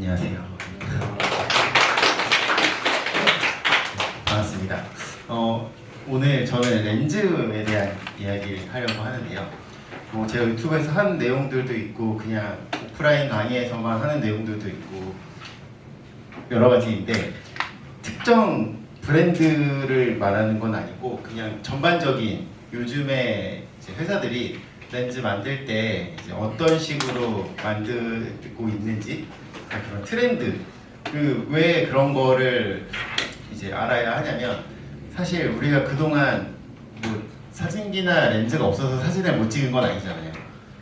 안녕하세요. 반갑습니다. 오늘 저는 렌즈에 대한 이야기를 하려고 하는데요. 제가 유튜브에서 하는 내용들도 있고 그냥 오프라인 강의에서만 하는 내용들도 있고 여러 가지인데 특정 브랜드를 말하는 건 아니고 그냥 전반적인 요즘에 이제 회사들이 렌즈 만들 때 이제 어떤 식으로 만들고 있는지 그런 트렌드 왜 그런 거를 이제 알아야 하냐면 사실 우리가 그동안 뭐 사진기나 렌즈가 없어서 사진을 못 찍은 건 아니잖아요.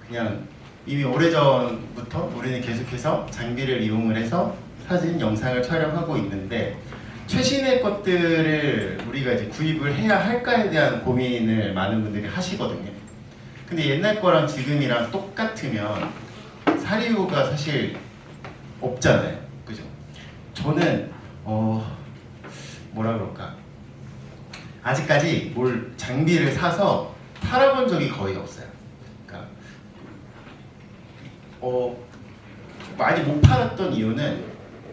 그냥 이미 오래전부터 우리는 계속해서 장비를 이용을 해서 사진, 영상을 촬영하고 있는데 최신의 것들을 우리가 이제 구입을 해야 할까에 대한 고민을 많은 분들이 하시거든요. 근데 옛날 거랑 지금이랑 똑같으면 사리우가 사실 없잖아요. 그죠? 저는 뭐라 그럴까? 아직까지 뭘 장비를 사서 팔아본 적이 거의 없어요. 그러니까 많이 못 팔았던 이유는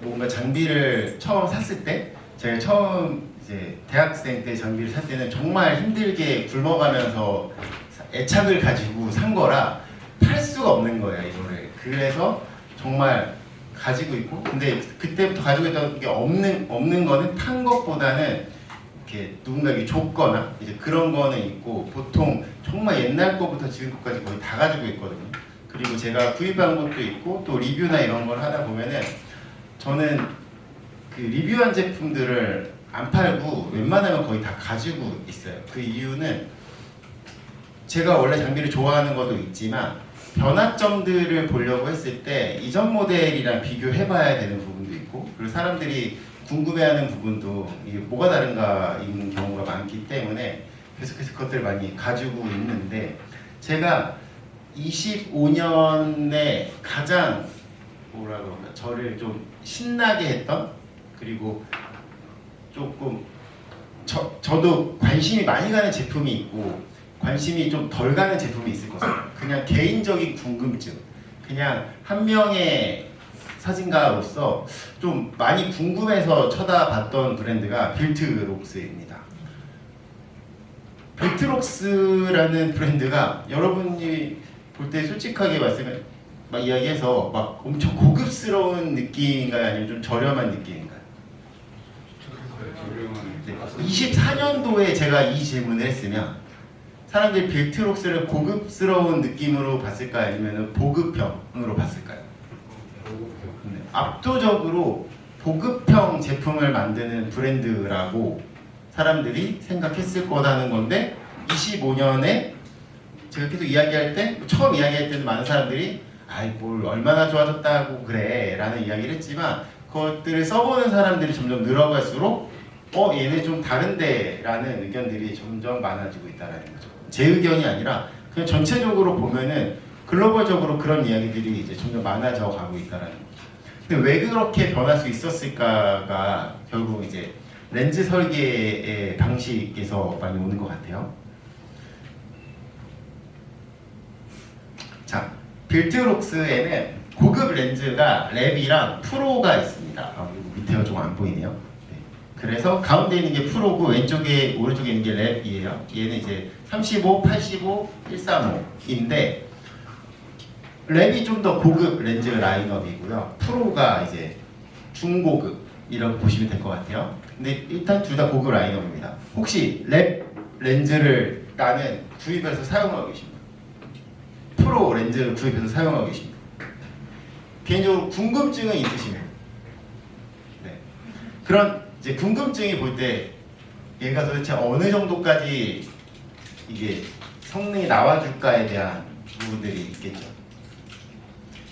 뭔가 장비를 처음 샀을 때 제가 처음 이제 대학생 때 장비를 살 때는 정말 힘들게 굶어가면서 애착을 가지고 산 거라 팔 수가 없는 거예요, 이거를. 그래서 정말 가지고 있고, 근데 그때부터 가지고 있던 게 없는 거는 탄 것보다는 이렇게 누군가에게 줬거나 이제 그런 거는 있고, 보통 정말 옛날 거부터 지금 거까지 거의 다 가지고 있거든요. 그리고 제가 구입한 것도 있고 또 리뷰나 이런 걸 하다 보면은 저는 그 리뷰한 제품들을 안 팔고 웬만하면 거의 다 가지고 있어요. 그 이유는 제가 원래 장비를 좋아하는 것도 있지만 변화점들을 보려고 했을 때 이전 모델이랑 비교해봐야 되는 부분도 있고, 그리고 사람들이 궁금해하는 부분도 이게 뭐가 다른가 있는 경우가 많기 때문에 계속해서 그것들을 많이 가지고 있는데, 제가 25년에 가장 뭐라 그럴까, 저를 좀 신나게 했던, 그리고 조금 저도 관심이 많이 가는 제품이 있고 관심이 좀 덜 가는 제품이 있을 거예요. 그냥 개인적인 궁금증, 그냥 한 명의 사진가로서 좀 많이 궁금해서 쳐다봤던 브랜드가 빌트록스입니다. 빌트록스라는 브랜드가 여러분이 볼 때 솔직하게 이야기해서 막 엄청 고급스러운 느낌인가요? 아니면 좀 저렴한 느낌인가요? 24년도에 제가 이 질문을 했으면 사람들이 빌트록스를 고급스러운 느낌으로 봤을까요? 아니면 보급형으로 봤을까요? 네. 압도적으로 보급형 제품을 만드는 브랜드라고 사람들이 생각했을 거라는 건데, 25년에 제가 계속 이야기할 때, 처음 이야기할 때는 많은 사람들이 아이 뭘 얼마나 좋아졌다고 그래 라는 이야기를 했지만, 그것들을 써보는 사람들이 점점 늘어갈수록 얘네 좀 다른데 라는 의견들이 점점 많아지고 있다는 거죠. 제 의견이 아니라 그냥 전체적으로 보면은 글로벌적으로 그런 이야기들이 이제 점점 많아져 가고 있다는 거죠. 근데 왜 그렇게 변할 수 있었을까가 결국 이제 렌즈 설계의 방식에서 많이 오는 것 같아요. 자, 빌트록스에는 고급 렌즈가 랩이랑 프로가 있습니다. 밑에가 좀 안 보이네요. 네. 그래서 가운데 있는 게 프로고 왼쪽에 오른쪽에 있는 게 랩이에요. 얘는 이제 35, 85, 135인데 랩이 좀 더 고급 렌즈 라인업이고요. 프로가 이제 중고급이라고 보시면 될 것 같아요. 근데 일단 둘 다 고급 라인업입니다. 혹시 랩 렌즈를 나는 구입해서 사용하고 계십니까? 프로 렌즈를 구입해서 사용하고 계십니까? 개인적으로 궁금증은 있으시나요? 네. 그런 이제 궁금증이 볼 때 얘가 도대체 어느 정도까지 이게 성능이 나와줄까에 대한 부분들이 있겠죠.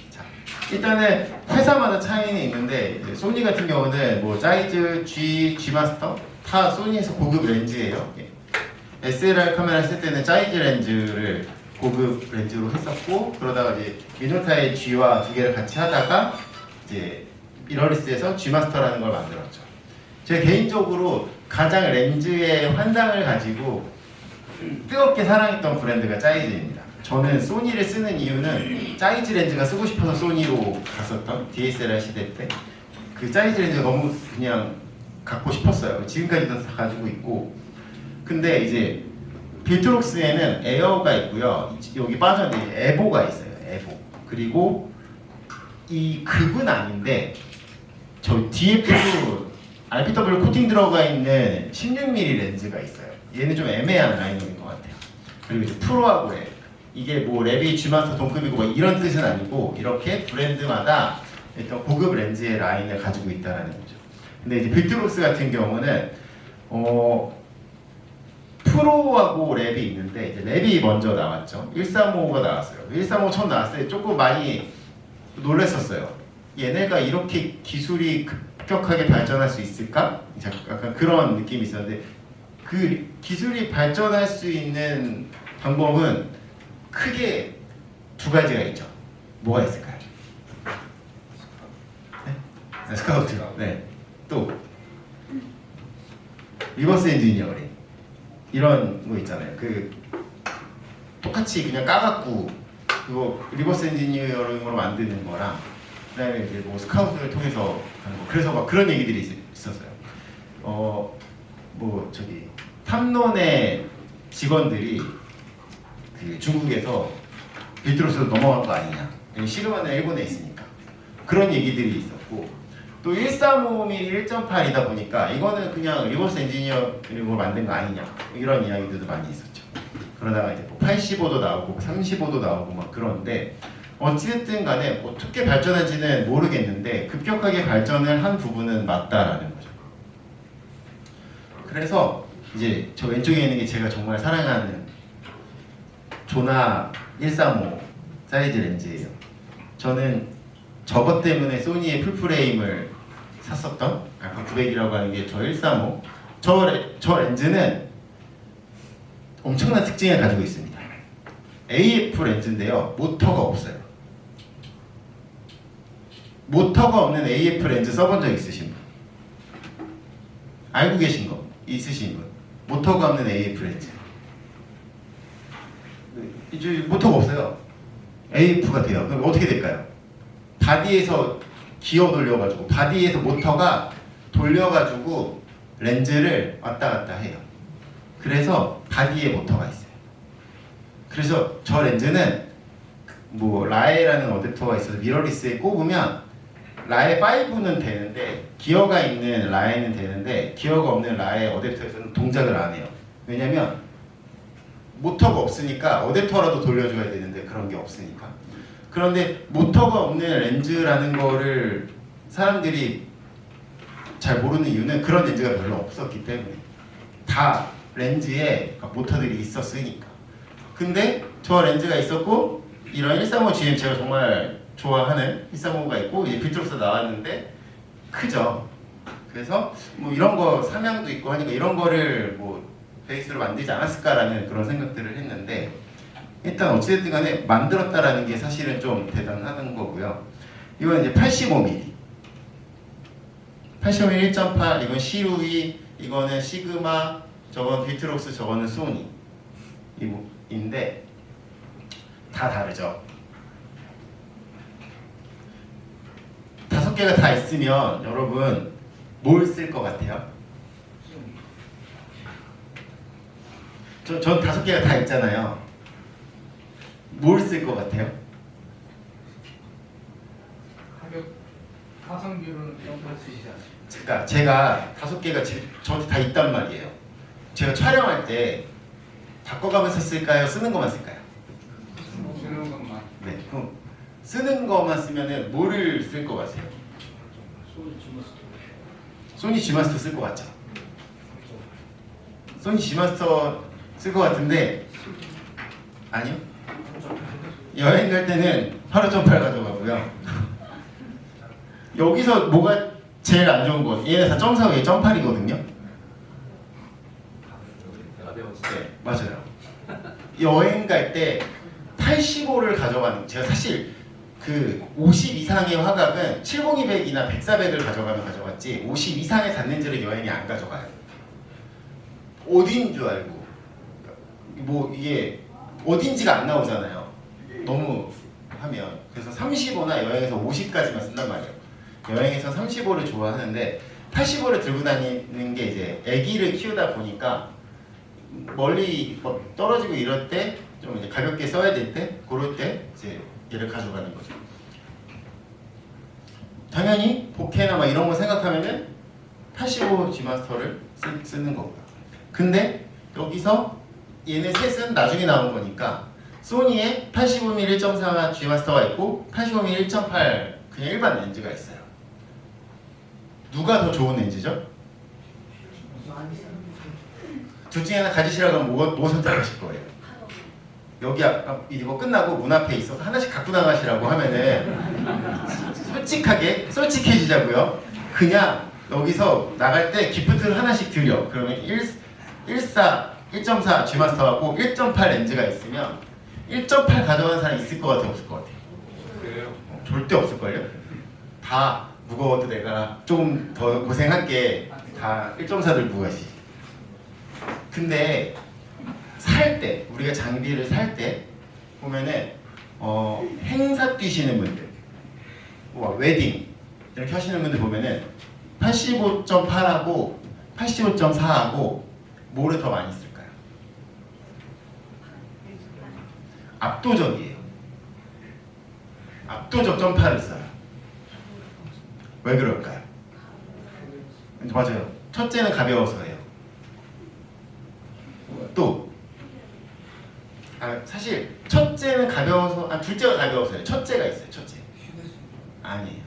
자, 일단은 회사마다 차이는 있는데 소니 같은 경우는 뭐 사이즈, G 마스터 다 소니에서 고급 렌즈예요. SLR 카메라 쓸 때는 사이즈 렌즈를 고급 렌즈로 했었고, 그러다가 이제 미노타의 G와 두 개를 같이 하다가 이제 미러리스에서 G 마스터라는 걸 만들었죠. 제가 개인적으로 가장 렌즈의 환상을 가지고 뜨겁게 사랑했던 브랜드가 짜이즈입니다. 저는 소니를 쓰는 이유는 짜이즈 렌즈가 쓰고 싶어서 소니로 갔었던 DSLR 시대 때 그 짜이즈 렌즈가 너무 그냥 갖고 싶었어요. 지금까지도 다 가지고 있고. 근데 이제 빌트록스에는 에어가 있고요. 여기 빠져있는 에보가 있어요. 에보. 그리고 이 급은 아닌데 저 DF RPW 코팅 들어가 있는 16mm 렌즈가 있어요. 얘는 좀 애매한 라인업인 것 같아요. 그리고 이제 프로하고 랩. 이게 뭐 랩이 G마스터 동급이고 뭐 이런 뜻은 아니고 이렇게 브랜드마다 일단 고급 렌즈의 라인을 가지고 있다는 거죠. 근데 이제 빌트록스 같은 경우는 프로하고 랩이 있는데 이제 랩이 먼저 나왔죠. 135가 나왔어요. 135 처음 나왔을 때 조금 많이 놀랐었어요. 얘네가 이렇게 기술이 급격하게 발전할 수 있을까? 약간 그런 느낌이 있었는데 그 기술이 발전할 수 있는 방법은 크게 두 가지가 있죠. 뭐가 있을까요? 네? 스카우트. 네. 또 리버스 엔지니어링 이런 거 있잖아요. 그 똑같이 그냥 까갖고 그거 리버스 엔지니어링으로 만드는 거랑 그다음에 이제 뭐 스카우트를 통해서 하는 거. 그래서 막 그런 얘기들이 있었어요. 뭐 저기 탐론의 직원들이 그 중국에서 빌트록스로 넘어간 거 아니냐. 시그마는 일본에 있으니까 그런 얘기들이 있었고 또 135mm 1.8이다 보니까 이거는 그냥 리버스 엔지니어링으로 만든 거 아니냐 이런 이야기들도 많이 있었죠. 그러다가 이제 뭐 85도 나오고 35도 나오고 막 그런데 어찌됐든 간에 어떻게 발전할지는 모르겠는데 급격하게 발전을 한 부분은 맞다라는 거죠. 그래서 이제 저 왼쪽에 있는 게 제가 정말 사랑하는 조나 135 사이즈 렌즈예요. 저는 저것 때문에 소니의 풀프레임을 샀었던 알파 900이라고 하는 게 저 135. 저 렌즈는 엄청난 특징을 가지고 있습니다. AF 렌즈인데요. 모터가 없어요. 모터가 없는 AF 렌즈 써본 적 있으신 분? 알고 계신 거 있으신 분? 모터가 없는 AF 렌즈. 이제 모터가 없어요. AF가 돼요. 그럼 어떻게 될까요? 바디에서 기어 돌려가지고 바디에서 모터가 돌려가지고 렌즈를 왔다 갔다 해요. 그래서 바디에 모터가 있어요. 그래서 저 렌즈는 뭐 라에라는 어댑터가 있어서 미러리스에 꼽으면 라에 5는 되는데 기어가 있는 라에는 되는데 기어가 없는 라에 어댑터에서는 동작을 안 해요. 왜냐면 모터가 없으니까 어댑터라도 돌려줘야 되는데 그런 게 없으니까. 그런데 모터가 없는 렌즈라는 거를 사람들이 잘 모르는 이유는 그런 렌즈가 별로 없었기 때문에 다 렌즈에 모터들이 있었으니까. 근데 저 렌즈가 있었고 이런 135GM 제가 정말 좋아하는 135가 있고 이제 빌트록스 나왔는데 크죠. 그래서 뭐 이런 거 삼양도 있고 하니까 이런 거를 뭐 베이스로 만들지 않았을까라는 그런 생각들을 했는데 일단 어찌됐든 간에 만들었다라는 게 사실은 좀 대단한 거고요. 이건 이제 85mm 85mm 1.8 이건 시루이 이거는 시그마 저건 빌트록스 저거는 소니 인데 다 다르죠. 5개가 다 있으면 여러분 뭘 쓸 것 같아요? 전 5개가 다 있잖아요. 뭘 쓸 것 같아요? 가격 가성비로는 영상 쓰시지 않습니까? 제가 5개가 저한테 다 있단 말이에요. 제가 촬영할 때 바꿔가면서 쓸까요? 쓰는 것만 쓸까요? 쓰는 것만. 네. 그럼 쓰는 것만 쓰면은 뭐를 쓸 것 같아요? 소니 G마스터 쓸 것 같죠? 소니 G마스터 쓸 것 같은데 아니요. 여행 갈 때는 8.8 가져가고요. 여기서 뭐가 제일 안 좋은 거? 얘네 다 점사고 얘 점팔이거든요. 네, 맞아요. 여행 갈 때 85를 가져가는 제가 사실 그 50 이상의 화각은 70200이나 10400을 가져가면 가져갔지 50 이상의 단렌즈를 여행에 안 가져가요. 어딘 줄 알고 뭐 이게 어딘지가 안 나오잖아요. 너무 하면 그래서 35나 여행에서 50까지만 쓴단 말이에요. 여행에서 35를 좋아하는데 85를 들고 다니는 게 이제 아기를 키우다 보니까 멀리 뭐 떨어지고 이럴 때 좀 이제 가볍게 써야 될 때 그럴 때 이제 얘를 가져가는 거죠. 당연히 복해나 막 이런 거 생각하면은 85 G마스터를 쓰는 거고요. 근데 여기서 얘네 셋은 나중에 나온 거니까 소니에 85mm 1.4 G마스터가 있고 85mm 1.8 그냥 일반 렌즈가 있어요. 누가 더 좋은 렌즈죠? 둘 중에 하나 가지시라고 하면 뭐 선택하실 거예요? 여기 이거 끝나고 문 앞에 있어서 하나씩 갖고 나가시라고 하면은 솔직해지자고요. 그냥 여기서 나갈 때 기프트를 하나씩 드려. 그러면 1.4 G마스터하고 1.8 렌즈가 있으면 1.8 가져가는 사람 있을 것 같아요? 없을 것 같아요? 그래요? 절대 없을걸요? 다 무거워도 내가 좀 더 고생할게. 다 1.4들 무거워하시지. 근데 살 때, 우리가 장비를 살 때 보면은 행사 뛰시는 분들, 웨딩 이렇게 하시는 분들 보면은 85.8하고 85.4하고 뭐를 더 많이 쓸까요? 압도적이에요. 압도적 점파를 써요. 왜 그럴까요? 맞아요. 첫째는 가벼워서예요. 또 사실 첫째는 가벼워서 둘째가 가벼워서예요. 첫째가 있어요. 첫째. 아니에요.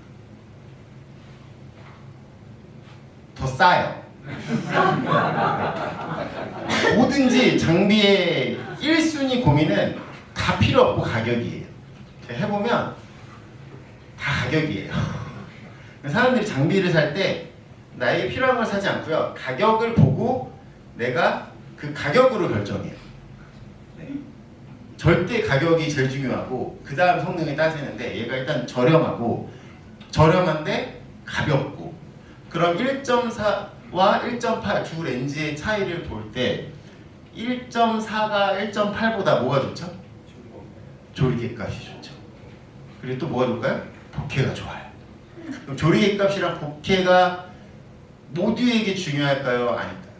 더 싸요. 뭐든지 장비의 1순위 고민은 다 필요 없고 가격이에요. 제가 해보면 다 가격이에요. 사람들이 장비를 살 때 나에게 필요한 걸 사지 않고요. 가격을 보고 내가 그 가격으로 결정해요. 네. 절대 가격이 제일 중요하고 그 다음 성능을 따지는데 얘가 일단 저렴한데 가볍고 그럼 1.4와 1.8 두 렌즈의 차이를 볼 때 1.4가 1.8보다 뭐가 좋죠? 조리개 값이 좋죠. 그리고 또 뭐가 좋을까요? 복해가 좋아요. 그럼 조리개 값이랑 복해가 모두에게 중요할까요? 아닐까요?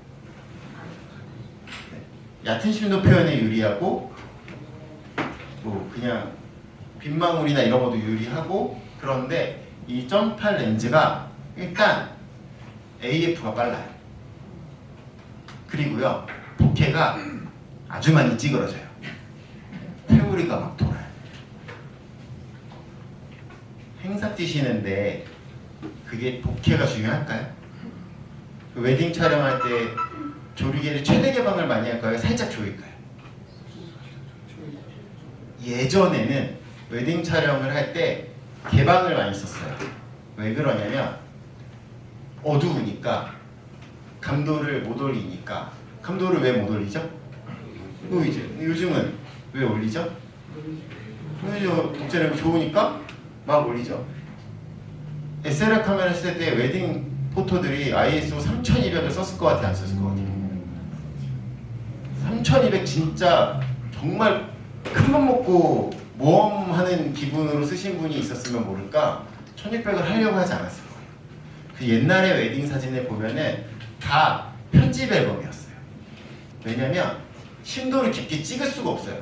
네. 얕은 심도 표현에 유리하고 뭐 그냥 빗망울이나 이런 것도 유리하고 그런데 이 1.8 렌즈가 일단 AF가 빨라요. 그리고요 복해가 아주 많이 찌그러져요. 회오리가 막 돌아요. 행사 뛰시는데 그게 복해가 중요할까요? 그 웨딩 촬영할 때 조리개를 최대 개방을 많이 할까요? 살짝 조일까요? 예전에는 웨딩 촬영을 할 때 개방을 많이 썼어요. 왜 그러냐면 어두우니까 감도를 못 올리니까. 감도를 왜 못 올리죠? 요즘은 왜 올리죠? 독자력이 좋으니까 막 올리죠. SLR 카메라 쓸 때 웨딩 포토들이 ISO 3200을 썼을 것 같아요? 안 썼을 것 같아요? 3200 진짜 정말 큰맘 먹고 모험하는 기분으로 쓰신 분이 있었으면 모를까 1600을 하려고 하지 않았을 거예요. 그 옛날의 웨딩 사진을 보면은 다 편집 앨범이었어요. 왜냐면 심도를 깊게 찍을 수가 없어요.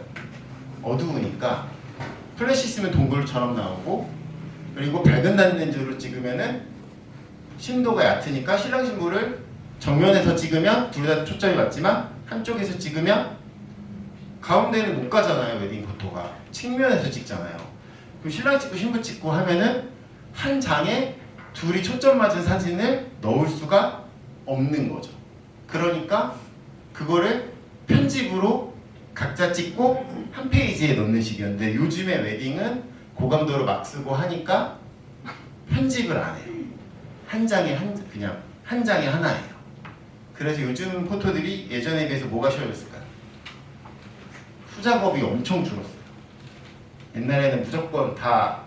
어두우니까 플래시 있으면 동굴처럼 나오고 그리고 밝은 단 렌즈로 찍으면은 심도가 얕으니까 신랑 신부를 정면에서 찍으면 둘 다 초점이 맞지만 한쪽에서 찍으면 가운데는 못 가잖아요. 웨딩 포토가 측면에서 찍잖아요. 그럼 신랑 찍고 신부 찍고 하면은 한 장에 둘이 초점 맞은 사진을 넣을 수가 없는 거죠. 그러니까 그거를 편집으로 각자 찍고 한 페이지에 넣는 식이었는데 요즘의 웨딩은 고감도로 막 쓰고 하니까 편집을 안 해요. 그냥 한 장에 하나예요. 그래서 요즘 포토들이 예전에 비해서 뭐가 쉬워졌을까요? 후작업이 엄청 줄었어요. 옛날에는 무조건 다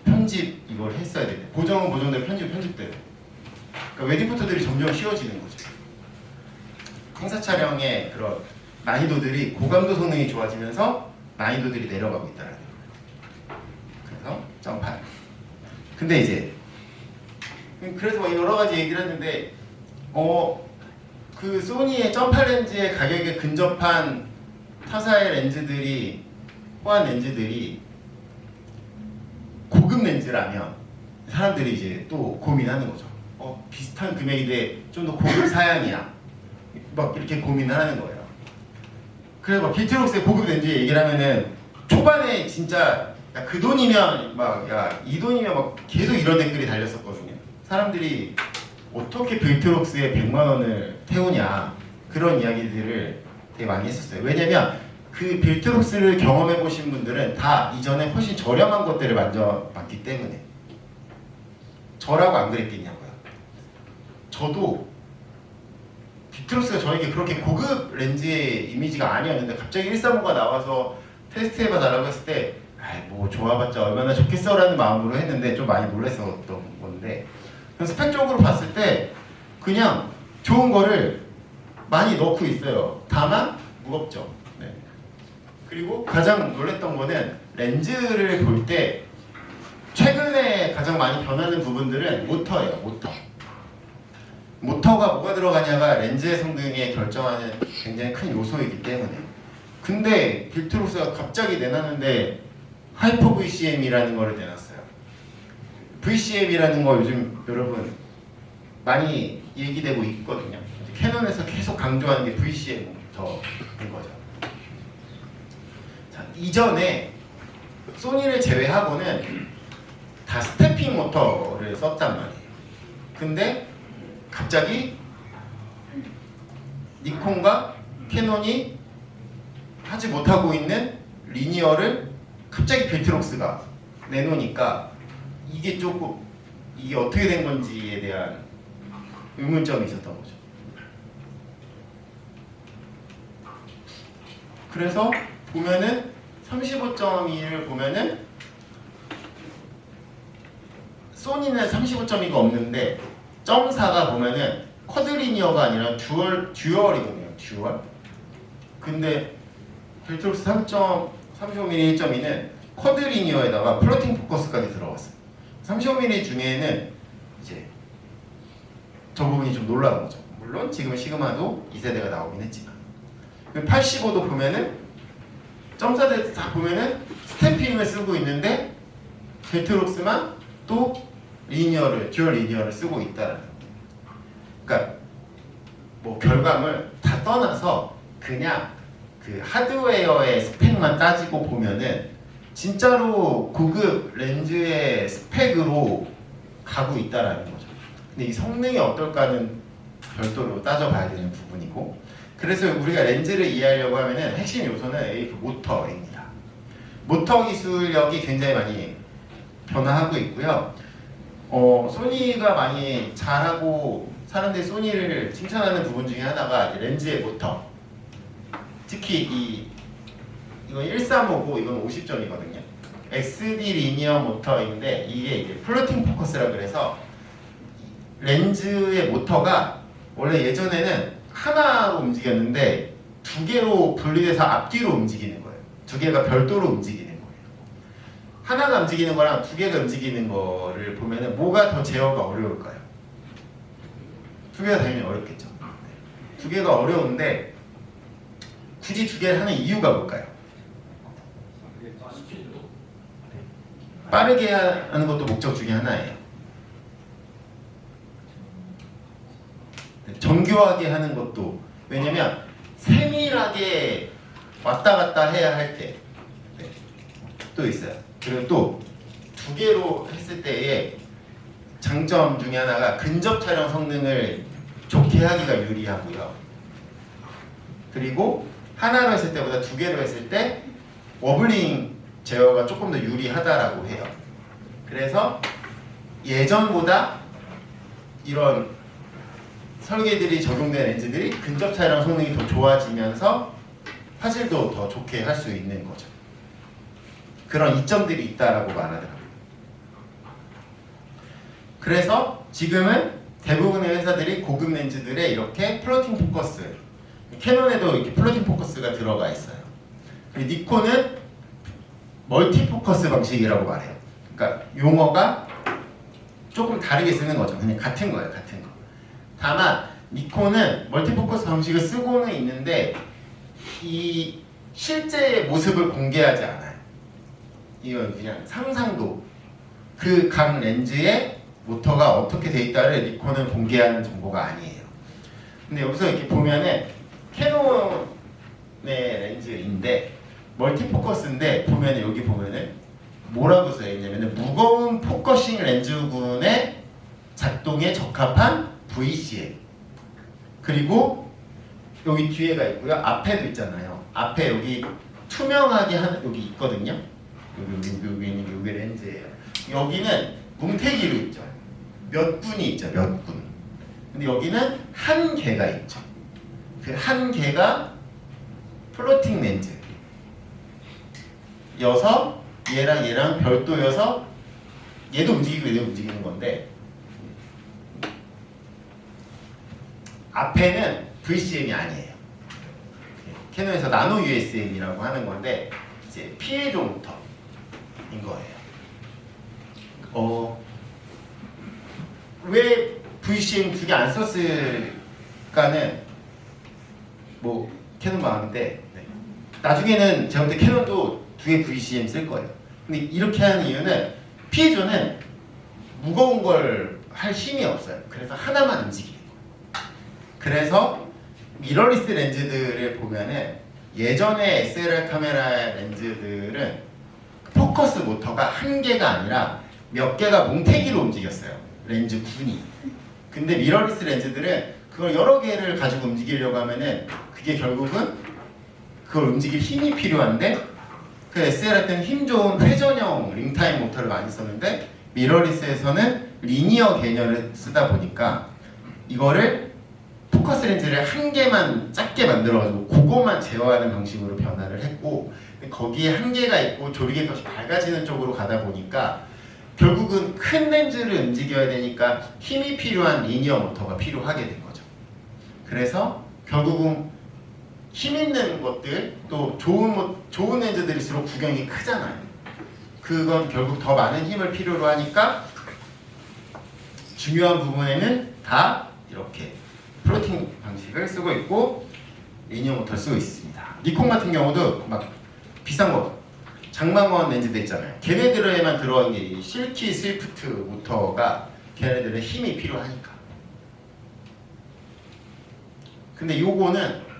편집 이걸 했어야 돼요. 보정은 보정대로 편집대로. 그러니까 웨딩 포토들이 점점 쉬워지는 거죠. 행사 촬영의 그런 난이도들이 고감도 성능이 좋아지면서 난이도들이 내려가고 있다는 거예요. 점팔. 근데 이제 그래서 막 여러 가지 얘기를 했는데 그 소니의 점팔 렌즈의 가격에 근접한 타사의 렌즈들이 호환 렌즈들이 고급 렌즈라면 사람들이 이제 또 고민하는 거죠. 비슷한 금액인데 좀 더 고급 사양이야. 막 이렇게 고민을 하는 거예요. 그래서 막 비트록스의 고급 렌즈 얘기를 하면은 초반에 진짜 야, 그 돈이면 막 야 이 돈이면 막 계속 이런 댓글이 달렸었거든요. 사람들이 어떻게 비트록스에 100만 원을 태우냐 그런 이야기들을 되게 많이 했었어요. 왜냐면 그 비트록스를 경험해 보신 분들은 다 이전에 훨씬 저렴한 것들을 만져봤기 때문에. 저라고 안 그랬겠냐고요. 저도 비트록스가 저에게 그렇게 고급 렌즈의 이미지가 아니었는데 갑자기 135가 나와서 테스트해봐 달라고 했을 때 아이 뭐 좋아봤자 얼마나 좋겠어 라는 마음으로 했는데 좀 많이 놀랐었던 건데 스펙적으로 봤을 때 그냥 좋은 거를 많이 넣고 있어요. 다만 무겁죠. 네. 그리고 가장 놀랐던 거는 렌즈를 볼 때 최근에 가장 많이 변하는 부분들은 모터예요. 모터가 뭐가 들어가냐가 렌즈의 성능에 결정하는 굉장히 큰 요소이기 때문에. 근데 비트록스가 갑자기 내놨는데 하이퍼 VCM이라는 거를 내놨어요. VCM이라는 거 요즘 여러분 많이 얘기되고 있거든요. 캐논에서 계속 강조하는 게 VCM부터인 거죠. 자, 이전에 소니를 제외하고는 다 스태핑 모터를 썼단 말이에요. 근데 갑자기 니콘과 캐논이 하지 못하고 있는 리니어를 갑자기 비트록스가 내놓으니까 이게 어떻게 된 건지에 대한 의문점이 있었던 거죠. 그래서 보면은 35.2를 보면은 소니는 35.2가 없는데 0.4가 보면은 쿼드리니어가 아니라 듀얼이거든요. 듀얼. 근데 비트록스 35mm 1.2는 쿼드리니어에다가 플로팅 포커스까지 들어갔어요. 35mm 중에는 이제 저 부분이 좀 놀라운 거죠. 물론 지금 시그마도 2세대가 나오긴 했지만 85도 보면은 0.4대 다 보면은 스탬핑을 쓰고 있는데 비트록스만 또 듀얼 리니어를 쓰고 있다라는 거. 그러니까 뭐 결과물 다 떠나서 그냥 그 하드웨어의 스펙만 따지고 보면은 진짜로 고급 렌즈의 스펙으로 가고 있다라는 거죠. 근데 이 성능이 어떨까는 별도로 따져봐야 되는 부분이고, 그래서 우리가 렌즈를 이해하려고 하면은 핵심 요소는 AF 모터입니다. 모터 기술력이 굉장히 많이 변화하고 있고요. 소니가 많이 잘하고 사람들이 소니를 칭찬하는 부분 중에 하나가 렌즈의 모터. 특히 이건 135고 이건 50점이거든요. XD 리니어 모터인데 이게 이제 플로팅 포커스라 그래서 렌즈의 모터가 원래 예전에는 하나로 움직였는데 두 개로 분리돼서 앞뒤로 움직이는 거예요. 두 개가 별도로 움직이는 거예요. 하나가 움직이는 거랑 두 개가 움직이는 거를 보면은 뭐가 더 제어가 어려울까요? 두 개가 당연히 어렵겠죠. 두 개가 어려운데 굳이 두 개를 하는 이유가 뭘까요? 빠르게 하는 것도 목적 중에 하나예요. 정교하게 하는 것도, 왜냐면 세밀하게 왔다 갔다 해야 할 때 또 있어요. 그리고 또 두 개로 했을 때의 장점 중에 하나가 근접 촬영 성능을 좋게 하기가 유리하고요. 그리고 하나로 했을 때보다 두 개로 했을 때 워블링 제어가 조금 더 유리하다라고 해요. 그래서 예전보다 이런 설계들이 적용된 렌즈들이 근접 촬영 성능이 더 좋아지면서 화질도 더 좋게 할 수 있는 거죠. 그런 이점들이 있다라고 말하더라고요. 그래서 지금은 대부분의 회사들이 고급 렌즈들에 이렇게 플로팅 포커스, 캐논에도 이렇게 플로팅 포커스가 들어가 있어요. 그리고 니콘은 멀티 포커스 방식이라고 말해요. 그러니까 용어가 조금 다르게 쓰는 거죠. 그냥 같은 거예요, 같은 거. 다만 니콘은 멀티포커스 방식을 쓰고는 있는데 이 실제 모습을 공개하지 않아요. 이건 그냥 상상도. 그 각 렌즈의 모터가 어떻게 돼 있다를 니콘은 공개하는 정보가 아니에요. 근데 여기서 이렇게 보면은 캐논의 렌즈인데 멀티포커스인데 보면은 여기 보면은 뭐라고 써 있냐면은 무거운 포커싱 렌즈군의 작동에 적합한 VCM. 그리고 여기 뒤에가 있고요. 앞에도 있잖아요. 앞에 여기 투명하게 한 여기 있거든요. 여기 렌즈예요. 여기는 뭉태기로 있죠. 몇 군이 있죠. 몇 군. 근데 여기는 한 개가 있죠. 그 한 개가 플로팅 렌즈. 여서 얘랑 별도여서 얘도 움직이고 얘도 움직이는 건데 앞에는 VCM이 아니에요. 캐논에서 나노 USM이라고 하는 건데 이제 피에조 모터인 거예요. 왜 VCM 두 개 안 썼을까는 뭐 캐논 마음인데 나중에는 제가 볼 때 캐논도 두 개 VCM 쓸 거예요. 근데 이렇게 하는 이유는 피에조는 무거운 걸 할 힘이 없어요. 그래서 하나만 움직이는 거예요. 그래서 미러리스 렌즈들을 보면은 예전에 SLR 카메라 렌즈들은 포커스 모터가 한 개가 아니라 몇 개가 뭉태기로 움직였어요. 렌즈 군이. 근데 미러리스 렌즈들은 그걸 여러 개를 가지고 움직이려고 하면은 그게 결국은 그걸 움직일 힘이 필요한데 그 SLR 때는 힘 좋은 회전형 링타임 모터를 많이 썼는데 미러리스에서는 리니어 개념을 쓰다 보니까 이거를 포커스 렌즈를 한 개만 작게 만들어가지고 그것만 제어하는 방식으로 변화를 했고 거기에 한계가 있고 조리개 값이 밝아지는 쪽으로 가다 보니까 결국은 큰 렌즈를 움직여야 되니까 힘이 필요한 리니어 모터가 필요하게 된 거죠. 그래서 결국은 힘 있는 것들 또 좋은 렌즈들일수록 구경이 크잖아요. 그건 결국 더 많은 힘을 필요로 하니까 중요한 부분에는 다 이렇게 플로팅 방식을 쓰고 있고 리니어 모터를 쓰고 있습니다. 니콘 같은 경우도 막 비싼 거 장망원 렌즈들 있잖아요. 걔네들에만 들어간 게 실키 스위프트 모터가 걔네들의 힘이 필요하니까. 근데 요거는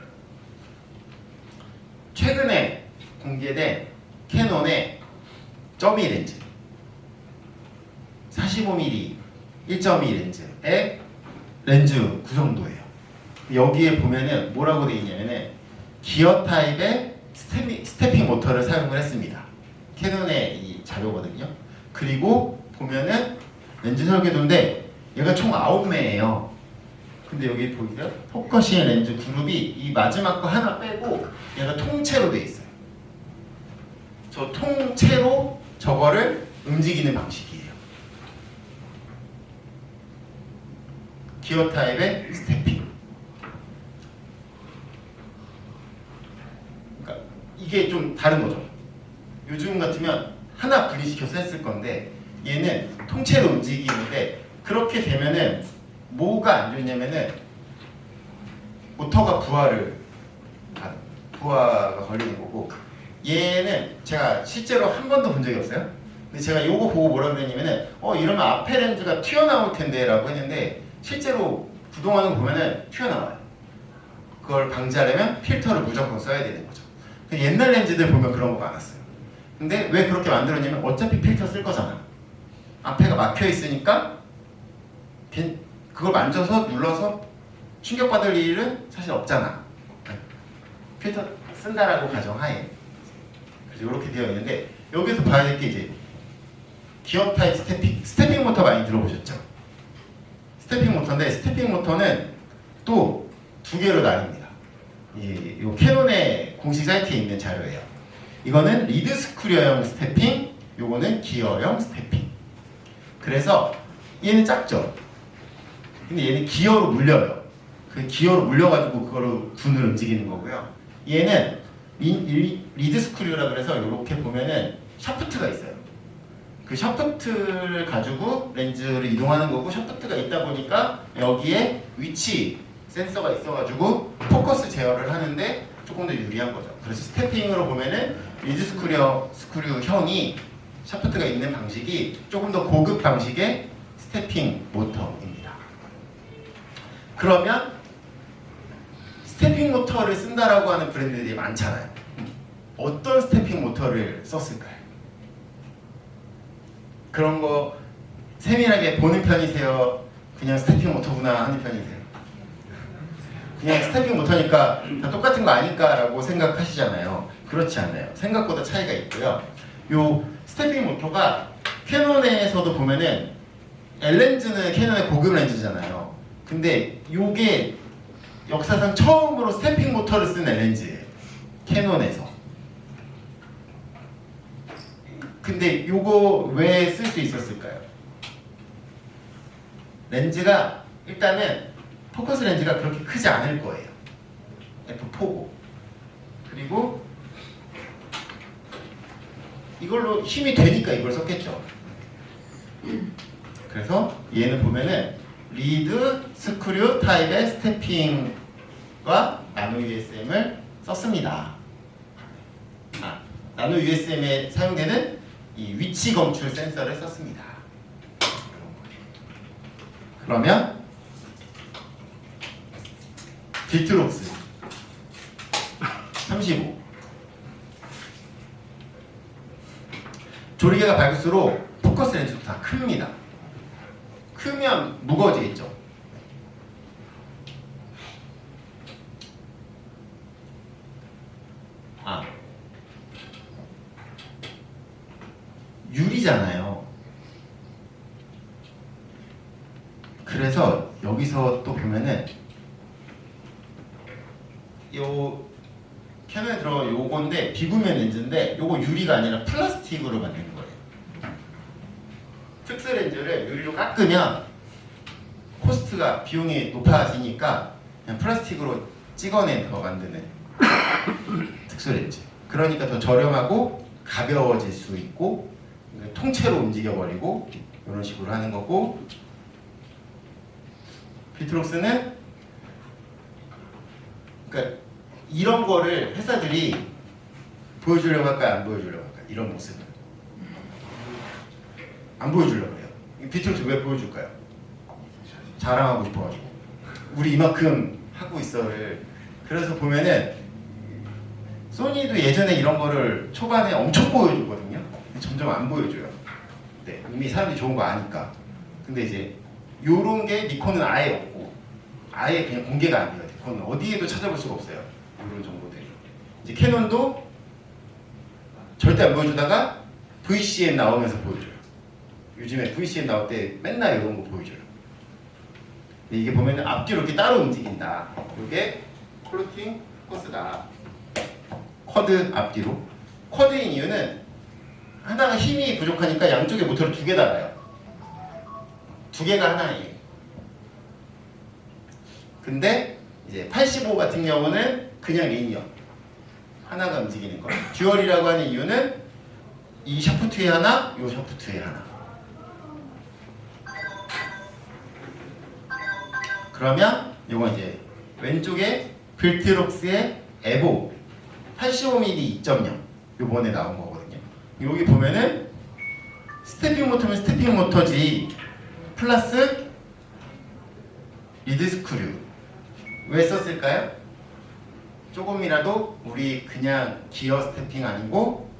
최근에 공개된 캐논의 점이 렌즈 45mm 1.2 렌즈의 렌즈 구성도예요. 여기에 보면은 뭐라고 되어 있냐면은 기어 타입의 스태핑 모터를 사용을 했습니다. 캐논의 이 자료거든요. 그리고 보면은 렌즈 설계도인데 얘가 총 9매예요. 근데 여기 보이세요? 포커싱 렌즈 그룹이 이 마지막 거 하나 빼고 얘가 통째로 돼 있어요. 저 통째로 저거를 움직이는 방식이에요. 기어 타입의 스태핑. 그러니까 이게 좀 다른 거죠. 요즘 같으면 하나 분리시켜서 했을 건데 얘는 통째로 움직이는데 그렇게 되면은 뭐가 안 좋냐면은 모터가 부하가 걸리는 거고 얘는 제가 실제로 한 번도 본 적이 없어요. 근데 제가 요거 보고 뭐라 그랬냐면은 이러면 앞에 렌즈가 튀어나올 텐데 라고 했는데 실제로 구동하는 거 보면은 튀어나와요. 그걸 방지하려면 필터를 무조건 써야 되는 거죠. 옛날 렌즈들 보면 그런 거 많았어요. 근데 왜 그렇게 만들었냐면 어차피 필터 쓸 거잖아. 앞에가 막혀 있으니까 그걸 만져서 눌러서 충격받을 일은 사실 없잖아. 필터 쓴다라고 가정하에. 그래서 이렇게 되어 있는데 여기서 봐야 될 게 이제 기어 타입 스태핑 모터 많이 들어보셨죠? 스태핑 모터인데 스태핑 모터는 또 두 개로 나뉩니다. 이 캐논의 공식 사이트에 있는 자료예요. 이거는 리드 스크류형 스태핑, 요거는 기어형 스태핑. 그래서 얘는 작죠. 근데 얘는 기어로 물려요. 그 기어로 물려가지고 그거로 군을 움직이는 거고요. 얘는 리드 스크류라 그래서 이렇게 보면은 샤프트가 있어요. 그 샤프트를 가지고 렌즈를 이동하는 거고 샤프트가 있다 보니까 여기에 위치 센서가 있어가지고 포커스 제어를 하는데 조금 더 유리한 거죠. 그래서 스태핑으로 보면은 리드 스크류형이 샤프트가 있는 방식이 조금 더 고급 방식의 스태핑 모터입니다. 그러면 스태핑 모터를 쓴다라고 하는 브랜드들이 많잖아요. 어떤 스태핑 모터를 썼을까요? 그런 거 세밀하게 보는 편이세요? 그냥 스태핑 모터구나 하는 편이세요? 그냥 스태핑 모터니까 다 똑같은 거 아닐까 라고 생각하시잖아요. 그렇지 않아요. 생각보다 차이가 있고요. 요 스태핑 모터가 캐논에서도 보면은 L렌즈는 캐논의 고급 렌즈잖아요. 근데 요게 역사상 처음으로 스태핑 모터를 쓴 L렌즈예요. 캐논에서. 근데 요거 왜 쓸 수 있었을까요? 렌즈가 일단은 포커스 렌즈가 그렇게 크지 않을 거예요. F4고. 그리고 이걸로 힘이 되니까 이걸 썼겠죠. 그래서 얘는 보면은 리드 스크류 타입의 스태핑과 나노 USM을 썼습니다. 나노 USM에 사용되는 이 위치 검출 센서를 썼습니다. 그러면 비트록스 35 조리개가 밝을수록 포커스 렌즈도 다 큽니다. 크면 무거워지겠죠. 유리잖아요. 그래서 여기서 또 보면은 요 캐논에 들어간 요건데 비구면 렌즈인데 요거 유리가 아니라 플라스틱으로 만든 거예요. 특수 렌즈를 유리로 깎으면 코스트가 비용이 높아지니까 그냥 플라스틱으로 찍어내서 만드는 특수 렌즈. 그러니까 더 저렴하고 가벼워질 수 있고 통째로 움직여버리고 이런 식으로 하는 거고, 비트록스는 그러니까 이런 거를 회사들이 보여주려고 할까요? 안 보여주려고 할까요? 이런 모습을 안 보여주려고 해요. 비트록스 왜 보여줄까요? 자랑하고 싶어가지고 우리 이만큼 하고 있어를. 그래서 보면은 소니도 예전에 이런 거를 초반에 엄청 보여줬거든요. 점점 안 보여줘요. 네, 이미 사람들이 좋은 거 아니까. 근데 이제 요런 게 니콘은 아예 없고 아예 그냥 공개가 안 돼요. 니콘은 어디에도 찾아볼 수가 없어요. 이런 정보들이. 이제 캐논도 절대 안 보여주다가 VCM 나오면서 보여줘요. 요즘에 VCM 나올 때 맨날 이런 거 보여줘요. 근데 이게 보면은 앞뒤로 이렇게 따로 움직인다. 이게 플로팅 코스다. 쿼드 앞뒤로. 쿼드인 이유는 하나가 힘이 부족하니까 양쪽에 모터를 두 개 달아요. 두 개가 하나예요. 근데 이제 85 같은 경우는 그냥 리니어. 하나가 움직이는 거예요. 듀얼이라고 하는 이유는 이 샤프트에 하나, 이 샤프트에 하나. 그러면 이건 이제 왼쪽에 빌트록스의 에보 85mm 2.0 요번에 나온 거거든요. 여기 보면은 스태핑 모터면 스태핑 모터지 플러스 리드 스크류. 왜 썼을까요? 조금이라도 우리 그냥 기어 스태핑 아니고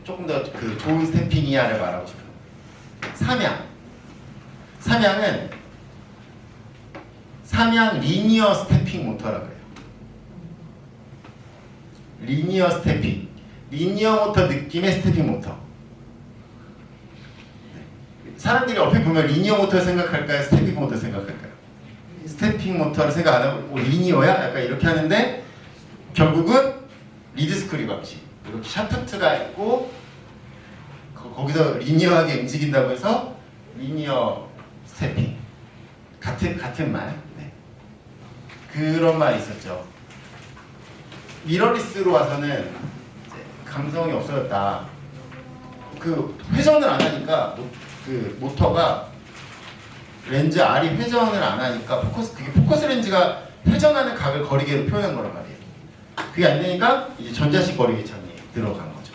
조금 더 그 좋은 스태핑이야를 말하고 싶어요. 삼양 리니어 스태핑 모터라고 해요. 리니어 스태핑. 리니어 모터 느낌의 스태핑 모터. 사람들이 얼핏 보면 리니어 모터 생각할까요? 스태핑 모터 생각할까요? 스태핑 모터를 생각 안 하고 리니어야? 약간 이렇게 하는데 결국은 리드 스크류 방식. 이렇게 샤프트가 있고 거기서 리니어하게 움직인다고 해서 리니어 스태핑. 같은 말. 네. 그런 말이 있었죠. 미러리스로 와서는 이제 감성이 없어졌다. 그 회전을 안 하니까 그 모터가 렌즈 R이 회전을 안 하니까 그게 포커스 렌즈가 회전하는 각을 거리계로 표현한 거란 말이에요. 그게 안 되니까 이제 전자식 거리계창이 들어간 거죠.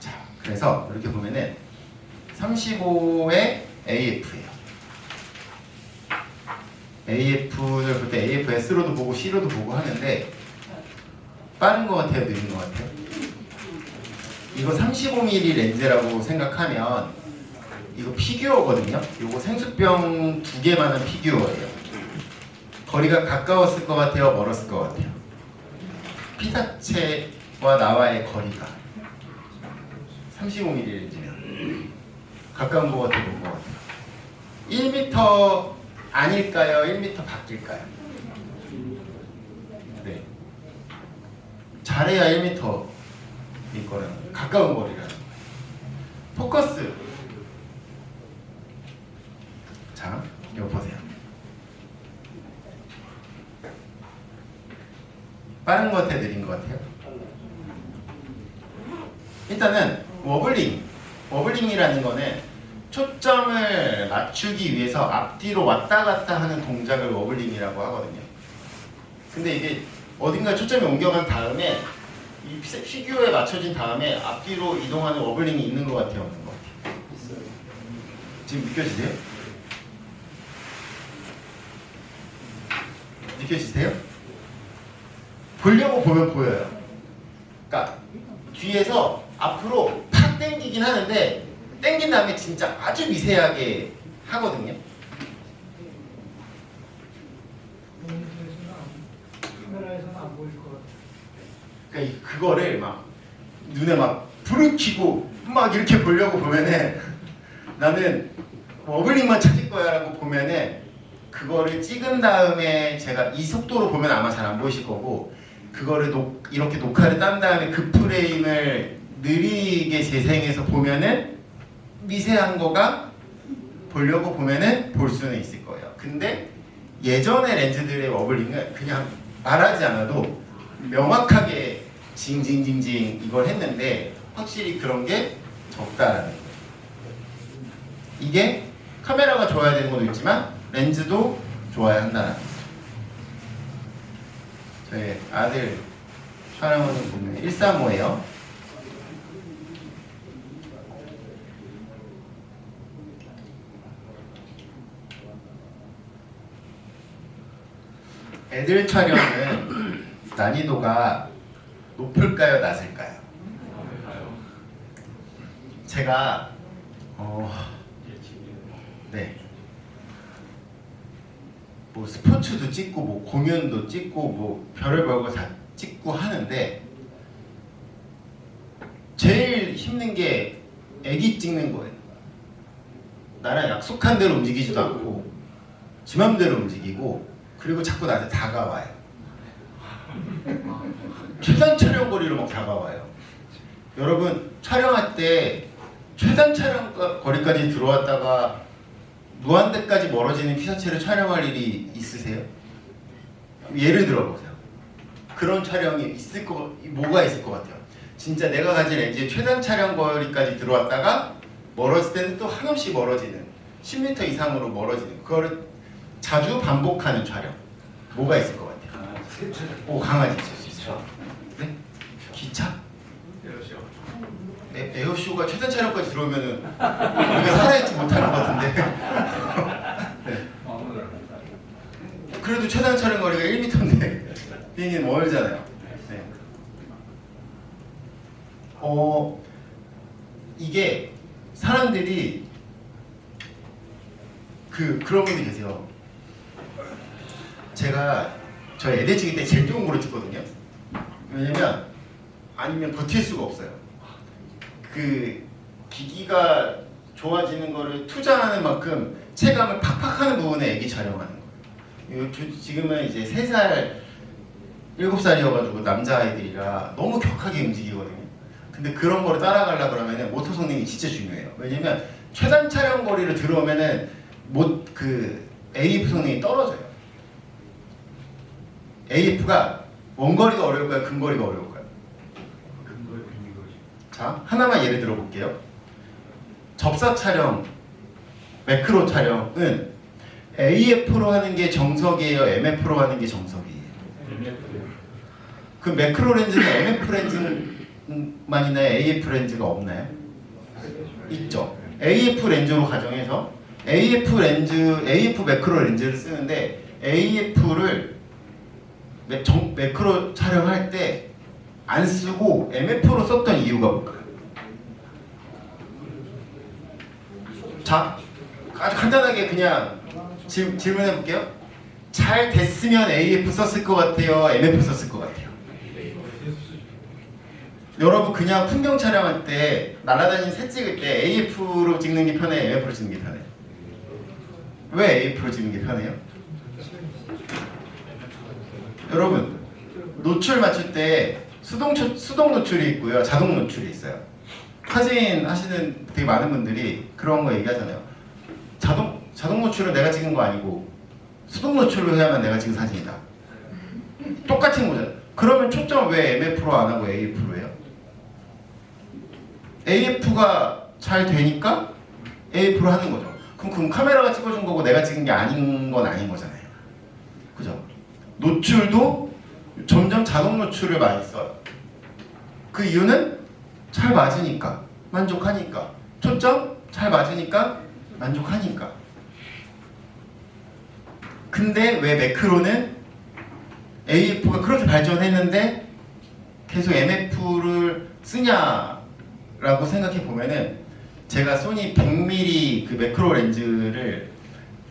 자, 그래서 이렇게 보면은 35의 AF예요. AF를 볼 때 AFS로도 보고 C로도 보고 하는데 빠른 것 같아요, 느린 것 같아요? 이거 35mm 렌즈라고 생각하면 이거 피규어거든요. 이거 생수병 2개만한 피규어예요. 거리가 가까웠을 것 같아요, 멀었을 것 같아요? 피사체와 나와의 거리가 35mm 렌즈면 가까운 것 같아요, 먼 것 같아요? 1m 아닐까요? 1m 바뀔까요? 네. 잘해야 1m일 거라는 가까운 거리라는 거예요. 포커스. 자, 이거 보세요. 빠른 것 같아요? 느린 것 같아요? 일단은 워블링이라는 거는 초점을 맞추기 위해서 앞뒤로 왔다 갔다 하는 동작을 워블링이라고 하거든요. 근데 이게 어딘가 초점이 옮겨간 다음에 이 피규어에 맞춰진 다음에 앞뒤로 이동하는 워블링이 있는 것 같아요, 없는 것 같아요? 지금 느껴지세요? 느껴지세요? 보려고 보면 보여요. 그러니까 뒤에서 앞으로 팍 당기긴 하는데 당긴 다음에 진짜 아주 미세하게 하거든요. 카메라에서는 안 보일 것 같아요. 그러니까 그거를 막 눈에 막 불을 켜고 막 이렇게 보려고 보면은 나는 워블링만 찾을 거야라고 보면은 그거를 찍은 다음에 제가 이 속도로 보면 아마 잘 안 보이실 거고 그거를 이렇게 녹화를 딴 다음에 그 프레임을 느리게 재생해서 보면은 미세한 거가 보려고 보면은 볼 수는 있을 거예요. 근데 예전의 렌즈들의 워블링은 그냥 말하지 않아도 명확하게 징징징징 이걸 했는데 확실히 그런 게 적다라는 거예요. 이게 카메라가 좋아야 되는 것도 있지만 렌즈도 좋아야 한다는 거죠. 저희 아들 촬영하는 분은 135예요. 애들 촬영은 난이도가 높을까요, 낮을까요? 제가 네. 뭐 스포츠도 찍고 뭐 공연도 찍고 뭐 별의별 거 다 찍고 하는데 제일 힘든 게 애기 찍는 거예요. 나랑 약속한 대로 움직이지도 않고 지 맘대로 움직이고 그리고 자꾸 나한테 다가와요. 최단 촬영 거리로 막 다가와요. 여러분 촬영할 때 최단 촬영 거리까지 들어왔다가 무한대까지 멀어지는 피사체를 촬영할 일이 있으세요? 예를 들어보세요. 그런 촬영이 뭐가 있을 것 같아요? 진짜 내가 가진 렌즈의 최단 촬영 거리까지 들어왔다가 멀어질 때는 또 한없이 멀어지는 10m 이상으로 멀어지는 그거를 자주 반복하는 촬영. 뭐가 있을 것 같아요? 오, 강아지 있을 수 있어요. 네? 기차? 에어쇼가 최단 촬영까지 들어오면은 우리가 살아있지 못하는 것 같은데. 네. 그래도 최단 촬영 거리가 1m인데 비행기는 멀잖아요. 네. 이게 사람들이 그런 분이 계세요. 제가 저희 애들 찍을 때 제일 좋은 거를 찍거든요. 왜냐면 아니면 버틸 수가 없어요. 그 기기가 좋아지는 거를 투자하는 만큼 체감을 팍팍 하는 부분에 애기 촬영하는 거예요. 지금은 이제 3살, 7살이어가지고 남자아이들이라 너무 격하게 움직이거든요. 근데 그런 거를 따라가려고 그러면은 모터 성능이 진짜 중요해요. 왜냐면 최단 촬영 거리를 들어오면은 AF 성능이 떨어져요. AF가 원거리가 어려울까요? 근거리가 어려울까요? 자, 하나만 예를 들어 볼게요. 접사 촬영, 매크로 촬영은 AF로 하는 게 정석이에요? MF로 하는 게 정석이에요? 그 매크로 렌즈는 MF 렌즈만 있나요? AF 렌즈가 없나요? 있죠. AF 렌즈로 가정해서 AF 매크로 렌즈를 쓰는데 AF를 매크로 촬영할 때 안 쓰고 MF로 썼던 이유가 뭘까요? 자, 아주 간단하게 그냥 질문해 볼게요. 잘 됐으면 AF 썼을 것 같아요? MF 썼을 것 같아요? 여러분 그냥 풍경 촬영할 때 날아다니는 새 찍을 때 AF로 찍는 게 편해요? MF로 찍는 게 편해요? 왜 AF로 찍는 게 편해요? 여러분 노출 맞출 때 수동 노출이 있고요, 자동 노출이 있어요. 사진 하시는 되게 많은 분들이 그런 거 얘기하잖아요. 자동 노출은 내가 찍은 거 아니고 수동 노출로 해야만 내가 찍은 사진이다. 똑같은 거잖아요. 그러면 초점 왜 MF로 안 하고 AF로 해요? AF가 잘 되니까 AF로 하는 거죠. 그럼 카메라가 찍어준 거고 내가 찍은 게 아닌 건 아닌 거잖아요. 그죠? 노출도 점점 자동 노출을 많이 써요. 그 이유는 잘 맞으니까, 만족하니까. 초점 잘 맞으니까, 만족하니까. 근데 왜 매크로는 AF가 그렇게 발전했는데 계속 MF를 쓰냐라고 생각해 보면은, 제가 소니 100mm 그 매크로 렌즈를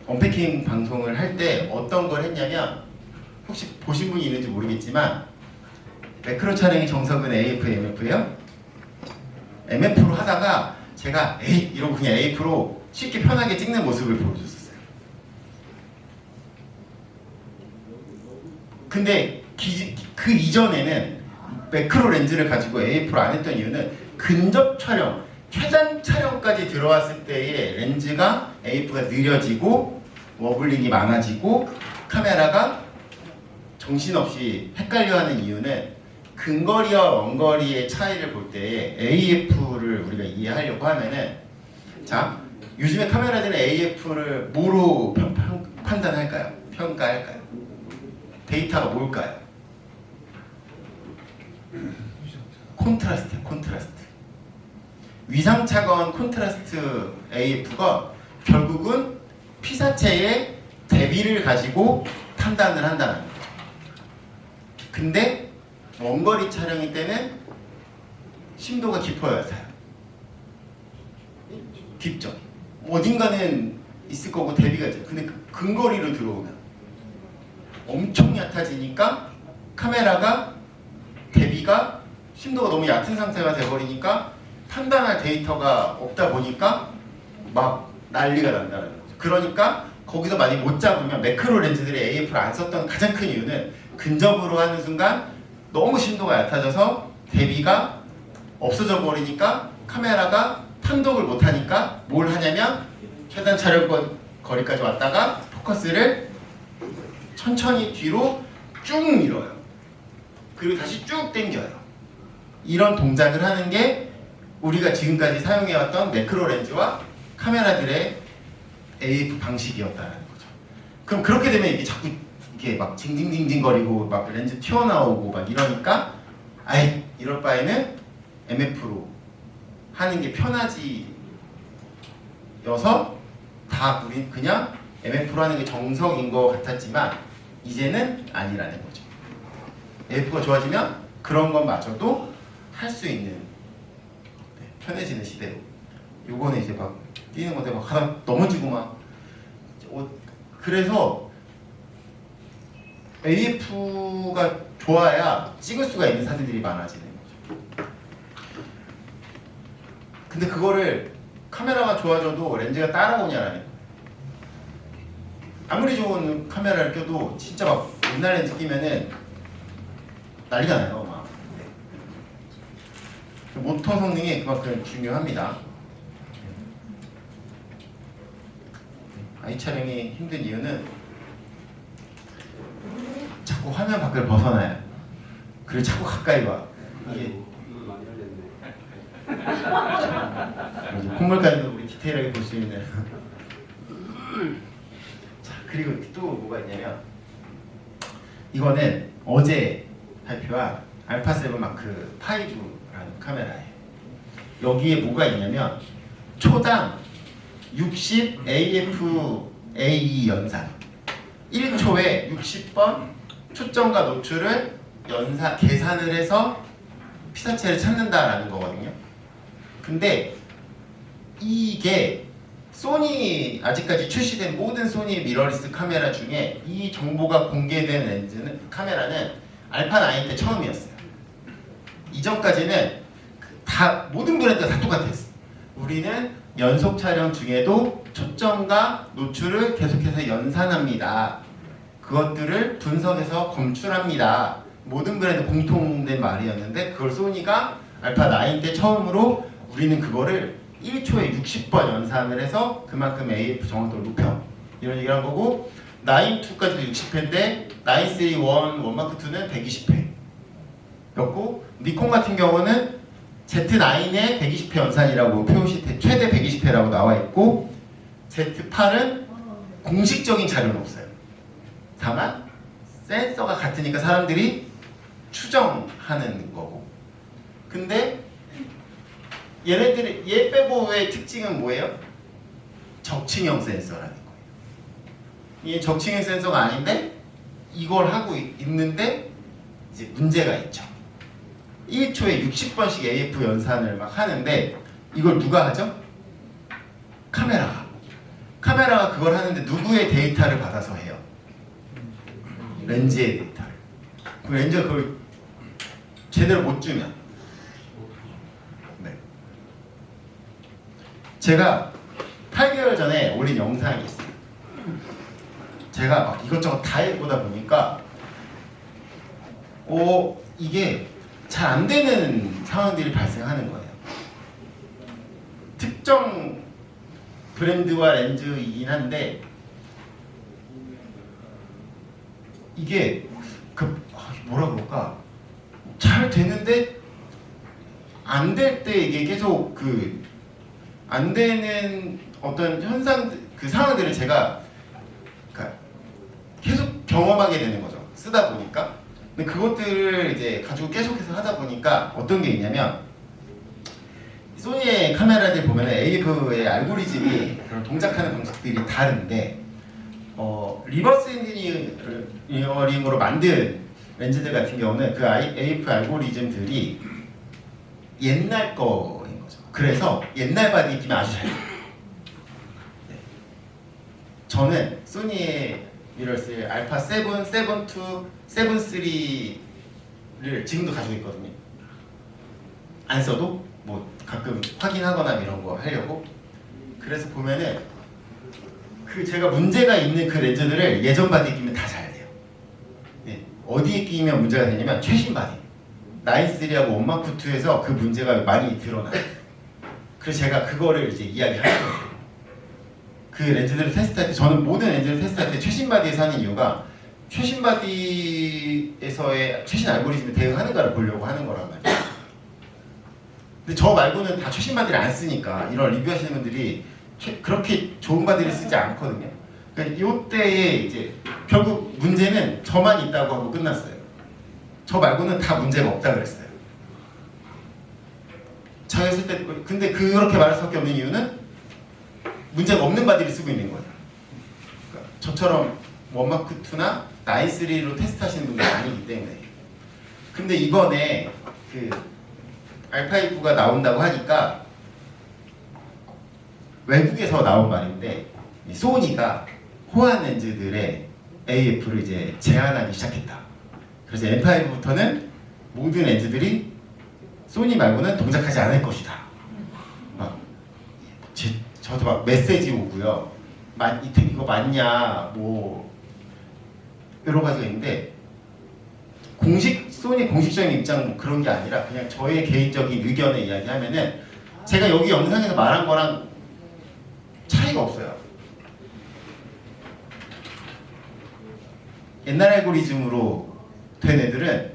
언패킹 방송을 할 때 어떤 걸 했냐면, 혹시 보신 분이 있는지 모르겠지만 매크로 촬영의 정석은 AF, MF예요. MF로 하다가 제가 이러고 그냥 AF로 쉽게 편하게 찍는 모습을 보여줬었어요. 근데 그 이전에는 매크로 렌즈를 가지고 AF로 안 했던 이유는 근접 촬영, 최단 촬영까지 들어왔을 때의 렌즈가 AF가 느려지고 워블링이 많아지고 카메라가 정신없이 헷갈려하는 이유는 근거리와 원거리의 차이를 볼 때 AF를 우리가 이해하려고 하면은, 자, 요즘에 카메라들은 AF를 뭐로 판단할까요? 평가할까요? 데이터가 뭘까요? 콘트라스트예요. 콘트라스트. 위상차가운 콘트라스트 AF가 결국은 피사체의 대비를 가지고 판단을 한다는 거예요. 근데 원거리 촬영일 때는 심도가 깊어야 돼요. 깊죠. 어딘가는 있을 거고 대비가 있죠. 근데 근거리로 들어오면 엄청 얕아지니까 카메라가 대비가 심도가 너무 얕은 상태가 돼버리니까 판단할 데이터가 없다 보니까 막 난리가 난다는 거죠. 그러니까 거기서 많이 못 잡으면 매크로 렌즈들이 AF를 안 썼던 가장 큰 이유는 근접으로 하는 순간 너무 심도가 얕아져서 대비가 없어져 버리니까 카메라가 판독을 못 하니까 뭘 하냐면 최단 촬영 거리까지 왔다가 포커스를 천천히 뒤로 쭉 밀어요. 그리고 다시 쭉 당겨요. 이런 동작을 하는 게 우리가 지금까지 사용해왔던 매크로 렌즈와 카메라들의 AF 방식이었다는 거죠. 그럼 그렇게 되면 이게 자꾸 이게 막 징징징징거리고 막 렌즈 튀어나오고 막 이러니까 아이 이럴 바에는 MF로 하는 게 편하지 여서 다 우린 그냥 MF로 하는 게 정석인 것 같았지만 이제는 아니라는 거죠. MF가 좋아지면 그런 것마저도 할 수 있는 편해지는 시대로. 요거는 이제 막 뛰는 건데 막 하다 넘어지고 막 그래서 AF가 좋아야 찍을 수가 있는 사진들이 많아지는 거죠. 근데 그거를 카메라가 좋아져도 렌즈가 따라오냐라는 거예요. 아무리 좋은 카메라를 껴도 진짜 막 옛날 렌즈 끼면은 난리가 나요. 막. 모터 성능이 그만큼 중요합니다. 아이 촬영이 힘든 이유는 자꾸 화면 밖을 벗어나요. 그리고 자꾸 가까이 와. 이게 콧물까지 우리 디테일하게 볼 수 있는. 자, 그리고 또 뭐가 있냐면 이거는 어제 발표한 알파7 마크 5라는 카메라예요. 여기에 뭐가 있냐면 초당 60 AF-AE 연산 1초에 60번 초점과 노출을 계산을 해서 피사체를 찾는다라는 거거든요. 근데 이게 소니 아직까지 출시된 모든 소니 미러리스 카메라 중에 이 정보가 공개된 카메라는 알파9 때 처음이었어요. 이전까지는 다 모든 브랜드가 다 똑같았어. 우리는 연속 촬영 중에도 초점과 노출을 계속해서 연산합니다. 그것들을 분석해서 검출합니다. 모든 브랜드 공통된 말이었는데 그걸 소니가 알파9 때 처음으로 우리는 그거를 1초에 60번 연산을 해서 그만큼 AF 정확도를 높여 이런 얘기를 한 거고 9-2까지도 60회인데 9-3 1마크2는 120회였고 니콘 같은 경우는 Z9에 120회 연산이라고 최대 120회라고 나와 있고 Z8은 공식적인 자료는 없어요. 다만 센서가 같으니까 사람들이 추정하는 거고. 근데 얘네들의 얘 빼고의 특징은 뭐예요? 적층형 센서라는 거예요. 이게 적층형 센서가 아닌데 이걸 하고 있는데 이제 문제가 있죠. 1초에 60번씩 AF 연산을 막 하는데 이걸 누가 하죠? 카메라가 그걸 하는데 누구의 데이터를 받아서 해요? 렌즈의 데이터를. 그 렌즈가 그걸 제대로 못 주면 네. 제가 8개월 전에 올린 영상이 있어요. 제가 막 이것저것 다 해보다 보니까 이게 잘 안 되는 상황들이 발생하는 거예요. 특정 브랜드와 렌즈이긴 한데 이게 뭐라 그럴까? 잘 되는데 안 될 때 이게 계속 안 되는 어떤 상황들을 제가 계속 경험하게 되는 거죠. 쓰다 보니까. 근데 그것들을 이제 가지고 계속해서 하다 보니까 어떤 게 있냐면 소니의 카메라들 보면 AF의 알고리즘이 그런 동작하는 방식들이 다른데 리버스 엔지니어링으로 만든 렌즈들 같은 경우는 그 AF 알고리즘들이 옛날 거인 거죠. 그래서 옛날 바디 끼면 아주 잘 돼요. 네. 저는 소니의 미러스 알파7, 7-2, 7-3를 지금도 가지고 있거든요. 안 써도 뭐 가끔 확인하거나 이런 거 하려고. 그래서 보면은 제가 문제가 있는 그 렌즈들을 예전 바디에 끼면 다 잘 돼요. 네. 어디에 끼면 문제가 되냐면 최신 바디 9-3하고 1마크2에서 그 문제가 많이 드러나요. 그래서 제가 그거를 이제 이야기하는 거예요. 그 렌즈들을 테스트할 때 저는 모든 렌즈를 테스트할 때 최신 바디에서 하는 이유가 최신 바디에서의 최신 알고리즘에 대응하는가를 보려고 하는 거란 말이에요. 근데 저 말고는 다 최신 바디를 안 쓰니까 이런 리뷰하시는 분들이 그렇게 좋은 바디를 쓰지 않거든요. 그러니까 이때에 이제 결국 문제는 저만 있다고 하고 끝났어요. 저 말고는 다 문제가 없다 그랬어요. 제가 했을 때 근데 그렇게 말할 수밖에 없는 이유는 문제가 없는 바디를 쓰고 있는 거예요. 그러니까 저처럼 1마크2나 9-3로 테스트하시는 분들이 아니기 때문에. 근데 이번에 알파2가 나온다고 하니까 외국에서 나온 말인데 소니가 호환 렌즈들의 AF를 이제 제한하기 시작했다. 그래서 M5부터는 모든 렌즈들이 소니 말고는 동작하지 않을 것이다. 저도 막 메시지 오고요. 이거 맞냐 뭐 여러 가지가 있는데 소니 공식적인 입장은 뭐 그런 게 아니라 그냥 저의 개인적인 의견을 이야기하면은 제가 여기 영상에서 말한 거랑 차이가 없어요. 옛날 알고리즘으로 된 애들은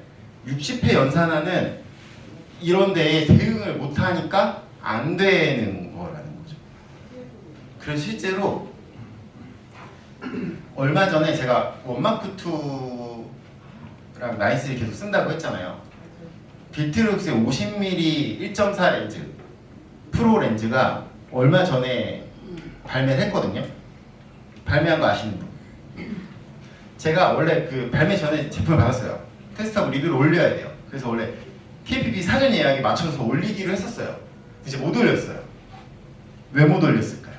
60회 연산하는 이런 데에 대응을 못하니까 안 되는 거라는 그래서 실제로 얼마 전에 제가 원마크2랑 나이스를 계속 쓴다고 했잖아요. 비트룩스의 50mm 1.4 렌즈 프로 렌즈가 얼마 전에 발매를 했거든요. 발매한 거 아시는 분? 제가 원래 그 발매 전에 제품을 받았어요. 테스트하고 리뷰를 올려야 돼요. 그래서 원래 KPP 사전 예약에 맞춰서 올리기로 했었어요. 이제 못 올렸어요. 왜 못 올렸을까요?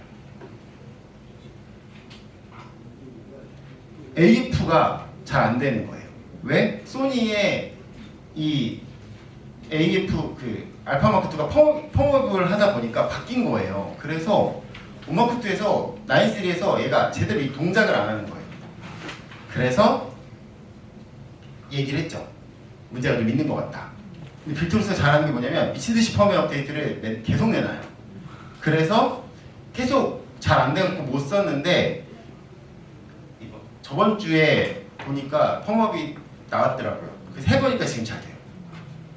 AF가 잘 안 되는 거예요. 왜? 소니의 이 AF 그 알파마크2가 펌업을 하다 보니까 바뀐 거예요. 그래서 오마크2에서 9-3에서 얘가 제대로 이 동작을 안 하는 거예요. 그래서 얘기를 했죠. 문제가 좀 있는 것 같다. 근데 빌트룩스가 잘하는 게 뭐냐면 미친듯이 펌웨어 업데이트를 계속 내놔요. 그래서 계속 잘 안 돼갖고 못 썼는데 저번 주에 보니까 펌업이 나왔더라고요. 그래서 해보니까 지금 잘 돼요.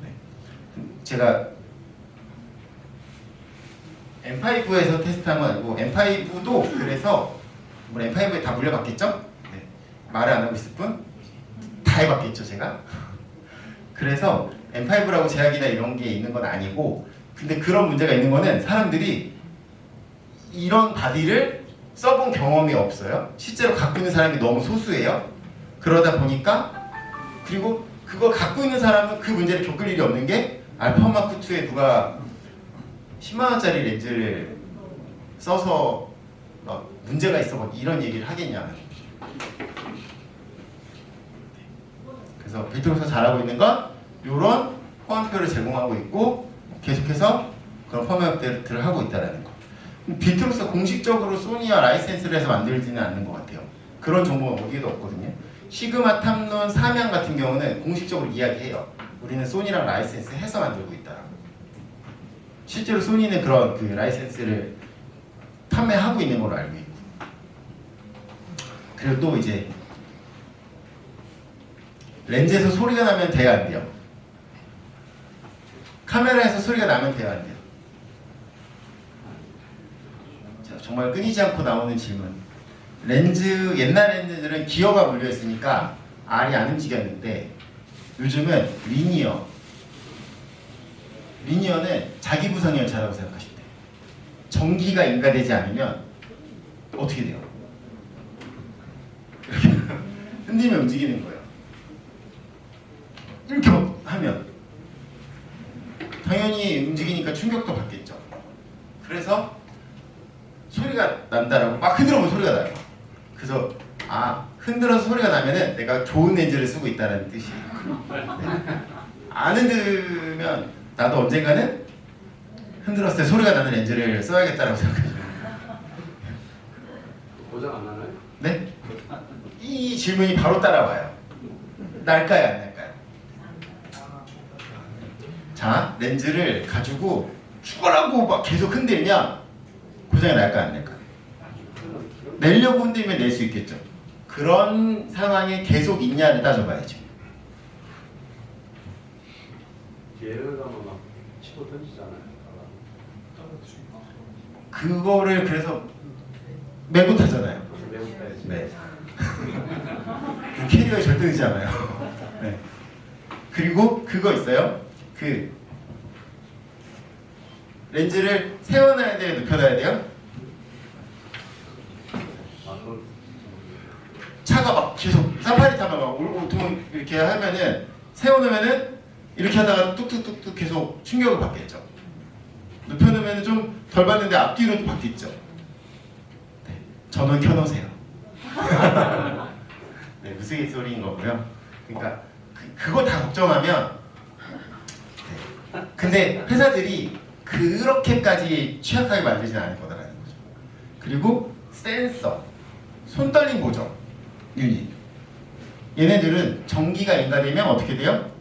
네. 제가 M5에서 테스트한 건 아니고 M5도 그래서 뭐 M5에 다 물려봤겠죠? 네. 말을 안 하고 있을 뿐 다 해봤겠죠 제가. 그래서 M5라고 제약이나 이런 게 있는 건 아니고, 근데 그런 문제가 있는 거는 사람들이 이런 바디를 써본 경험이 없어요. 실제로 갖고 있는 사람이 너무 소수예요. 그러다 보니까, 그리고 그걸 갖고 있는 사람은 그 문제를 겪을 일이 없는 게 알파마크2에 누가 10만원짜리 렌즈를 써서 막 문제가 있어 막 이런 얘기를 하겠냐는. 그래서 빌트룩스가 잘하고 있는 건 이런 펌웨어를 제공하고 있고 계속해서 그런 펌웨어 업데이트를 하고 있다는 거. 빌트룩스가 공식적으로 소니와 라이센스를 해서 만들지는 않는 것 같아요. 그런 정보가 어디에도 없거든요. 시그마 탐론 삼양 같은 경우는 공식적으로 이야기해요. 우리는 소니랑 라이센스 해서 만들고 있다라고. 실제로 소니는 그런 그 라이센스를 판매하고 있는 걸로 알고 있고. 그리고 또 이제 렌즈에서 소리가 나면 돼야 안 돼요? 카메라에서 소리가 나면 돼야 안 돼요? 자, 정말 끊이지 않고 나오는 질문. 렌즈, 옛날 렌즈들은 기어가 물려 있으니까 R이 안 움직였는데 요즘은 리니어는 자기 구성이 연차라고 생각하시면 돼요. 전기가 인가되지 않으면 어떻게 돼요? 흔들면 움직이는 거예요. 이렇게 하면 당연히 움직이니까 충격도 받겠죠. 그래서 소리가 난다라고 막 흔들어보면 소리가 나요. 그래서 흔들어서 소리가 나면은 내가 좋은 렌즈를 쓰고 있다는 뜻이에요. 네. 안 흔들면 나도 언젠가는 흔들었을 때 소리가 나는 렌즈를 써야겠다라고 생각해요. 고장 안 나나요? 네? 이 질문이 바로 따라와요. 날까요, 안 날까요? 자, 렌즈를 가지고 죽어라고 막 계속 흔들면 고장이 날까요, 안 날까요? 내려고 흔들면 낼 수 있겠죠. 그런 상황에 계속 있냐를 따져봐야죠. 예를 들면 막 치고 던지잖아요. 그거를 그래서 메고 타잖아요. 매우 빼야지. 네. 그 캐리어에 절대 되지 않아요. 네. 그리고 그거 있어요. 그 렌즈를 세워놔야 돼요, 눕혀놔야 돼요? 그건 차가 막 계속 사파리 타면 막 울퉁 이렇게 하면은 세워놓으면은 이렇게 하다가 뚝뚝뚝뚝 계속 충격을 받겠죠. 눕혀놓으면 좀 덜 받는데 앞뒤로 또 바뀌죠. 네, 전원 켜놓으세요. 네, 무스갯소리인 거고요. 그러니까 그거 다 걱정하면 네. 근데 회사들이 그렇게까지 취약하게 만들진 않을 거다라는 거죠. 그리고 센서, 손떨림 보정 유닛. 얘네들은 전기가 인가되면 어떻게 돼요?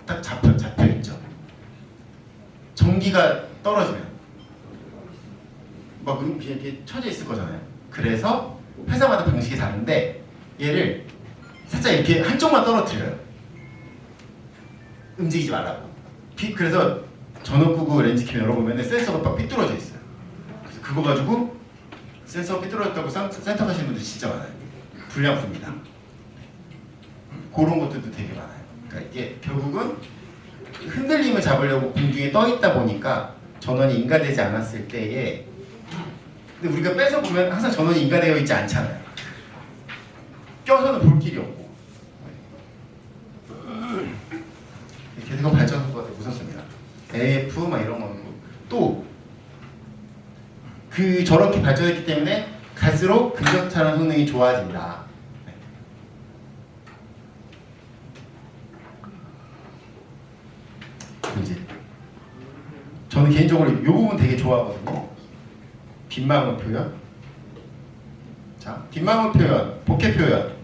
딱 잡혀 있죠. 전기가 떨어지면 막 이렇게 쳐져 있을 거잖아요. 그래서 회사마다 방식이 다른데 얘를 살짝 이렇게 한쪽만 떨어뜨려요. 움직이지 말라고. 그래서 전원 끄고 렌즈캠 열어보면 센서가 막 삐뚤어져 있어요. 그래서 그거 가지고 센서 삐뚤어졌다고 센터 가시는 분들 진짜 많아요. 불량품이다. 그런 것들도 되게 많아요. 그러니까 이게 결국은 흔들림을 잡으려고 공중에 떠 있다 보니까 전원이 인가되지 않았을 때에, 근데 우리가 빼서 보면 항상 전원이 인가되어 있지 않잖아요. 껴서는 볼 길이 없고. 계속 발전소가 되게 무섭습니다. AF 막 이런 거는 또 그 저렇게 발전했기 때문에 갈수록 근접 차량 성능이 좋아진다. 이제 저는 개인적으로 이 부분 되게 좋아하거든요. 빗망울 표현. 자, 빗망울 표현, 복회 표현.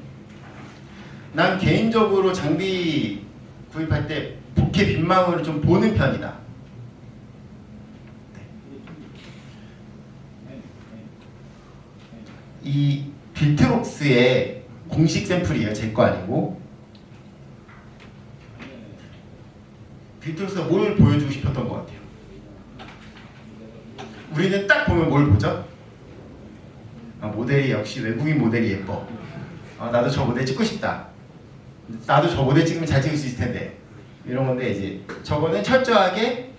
난 개인적으로 장비 구입할 때 복회 빗망울을 좀 보는 편이다. 이 빌트록스의 공식 샘플이에요. 제 거 아니고. 빌트록스가 뭘 보여주고 싶었던 것 같아요. 우리는 딱 보면 뭘 보죠? 아, 모델이 역시 외국인 모델이 예뻐. 아, 나도 저 모델 찍고 싶다. 나도 저 모델 찍으면 잘 찍을 수 있을 텐데. 이런 건데 이제 저거는 철저하게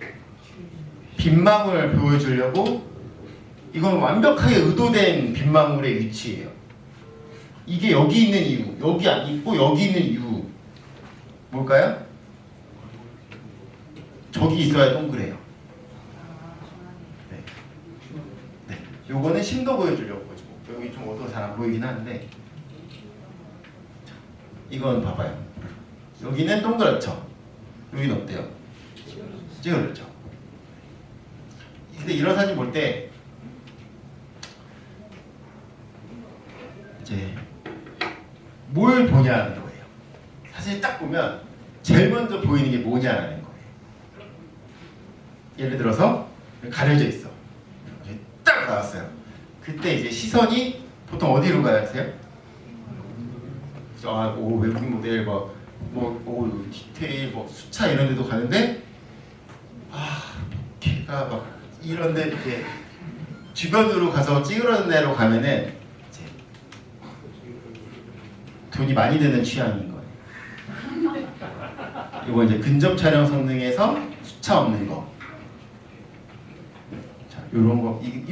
빗망울 보여주려고, 이건 완벽하게 의도된 빗망울의 위치예요. 이게 여기 있는 이유, 여기 안 있고 여기 있는 이유 뭘까요? 저기 있어야 동그래요. 네. 네. 요거는 심도 보여주려고 가지고 여기 좀 어두워 잘 안 보이긴 하는데, 이건 봐봐요. 여기는 동그랗죠. 여기는 어때요? 찌그러졌죠. 근데 이런 사진 볼 때 이제 뭘 보냐는 거예요. 사실 딱 보면 제일 먼저 보이는 게 뭐냐라는 거예요. 예를 들어서 가려져 있어. 딱 나왔어요. 그때 이제 시선이 보통 어디로 가세요? 아, 오, 외국인 모델 오, 디테일, 수차 이런 데도 가는데, 걔가 막 이런데 이렇게 주변으로 가서 찌그러진 데로 가면은 이제 돈이 많이 드는 취향인 거예요. 이거 이제 근접 촬영 성능에서 수차 없는 거. 자, 요런 거. 이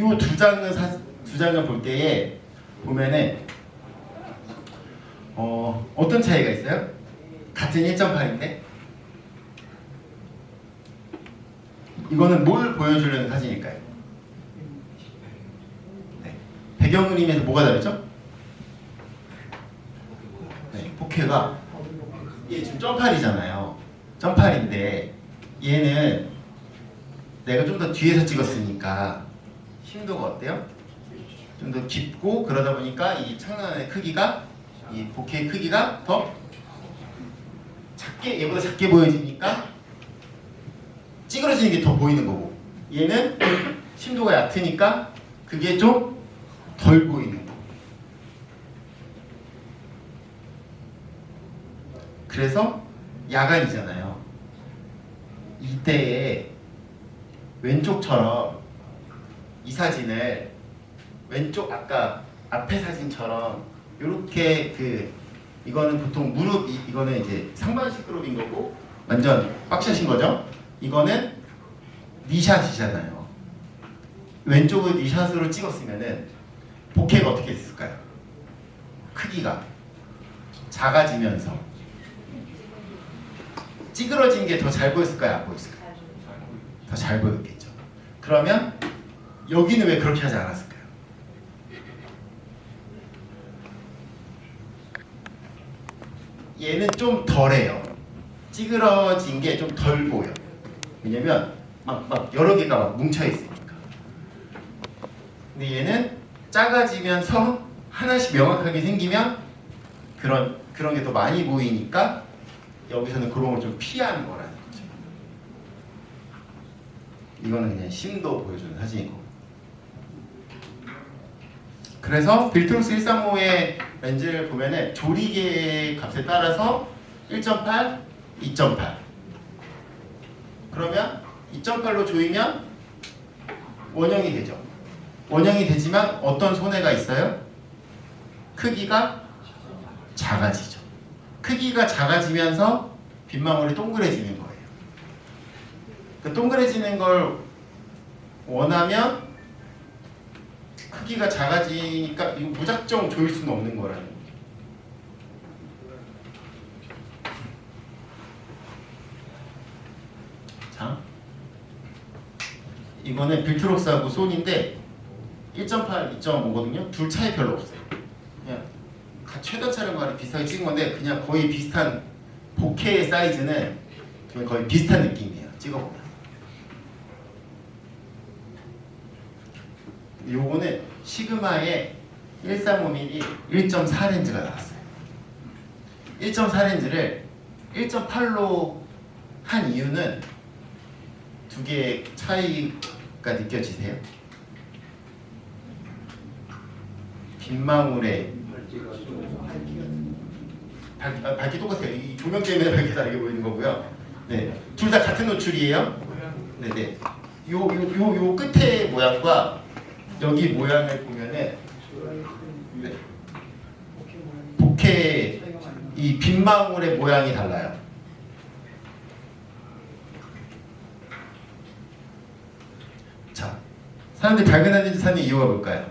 두 장을 볼 때에 보면은 어떤 차이가 있어요? 같은 1.8인데 이거는 뭘 보여주려는 사진일까요? 네. 배경 그림에서 뭐가 다르죠? 네, 4K가 이게 지금 점팔이잖아요. 점팔인데 얘는 내가 좀 더 뒤에서 찍었으니까 심도가 어때요? 좀 더 깊고, 그러다 보니까 이 창란의 크기가, 이 4K 크기가 더 작게, 얘보다 작게 보여지니까 찌그러지는 게 더 보이는 거고, 얘는 심도가 얕으니까 그게 좀 덜 보이는 거. 그래서 야간이잖아요. 이때에 왼쪽처럼 이 사진을 왼쪽 아까 앞에 사진처럼 이렇게 이거는 보통 무릎, 이거는 이제 상반신 그룹인 거고 완전 빡샷인 거죠. 이거는 니샷이잖아요. 왼쪽을 니샷으로 찍었으면은 보케가 어떻게 됐을까요? 크기가 작아지면서 찌그러진 게 더 잘 보였을까요? 안 보였을까요? 더 잘 보였겠죠. 그러면 여기는 왜 그렇게 하지 않았을까요? 얘는 좀 덜해요. 찌그러진 게 좀 덜 보여. 왜냐면 막 여러 개가 막 뭉쳐 있으니까. 근데 얘는 작아지면서 하나씩 명확하게 생기면 그런 게 더 많이 보이니까 여기서는 그런 걸 좀 피하는 거라는 거죠. 이거는 그냥 심도 보여주는 사진이고. 그래서 빌트록스 135의 렌즈를 보면은 조리개 값에 따라서 1.8, 2.8. 그러면 2.8로 조이면 원형이 되죠. 원형이 되지만 어떤 손해가 있어요? 크기가 작아지죠. 크기가 작아지면서 빗망울이 동그래지는 거예요. 그 동그래지는 걸 원하면 크기가 작아지니까 이거 무작정 조일 수는 없는 거라는 거죠. 자, 이거는 빌트록스하고 손인데 1.8, 2.5거든요. 둘 차이 별로 없어요. 그냥 최단 촬영과는 비슷하게 찍은 건데 그냥 거의 비슷한 보케의 사이즈는 그냥 거의 비슷한 느낌이에요. 찍어보면. 요거는 시그마의 135mm 1.4 렌즈가 나왔어요. 1.4 렌즈를 1.8로 한 이유는 두 개의 차이가 느껴지세요? 빗망울의 밝기 똑같아요. 이 조명 때문에 밝기 다르게 보이는 거고요. 네, 둘 다 같은 노출이에요. 네네. 요 끝에 모양과 여기 모양을 보면은 네. 복해 이 빗망울의 모양이 달라요. 자, 사람들이 밝은 렌즈 사는 이유가 뭘까요?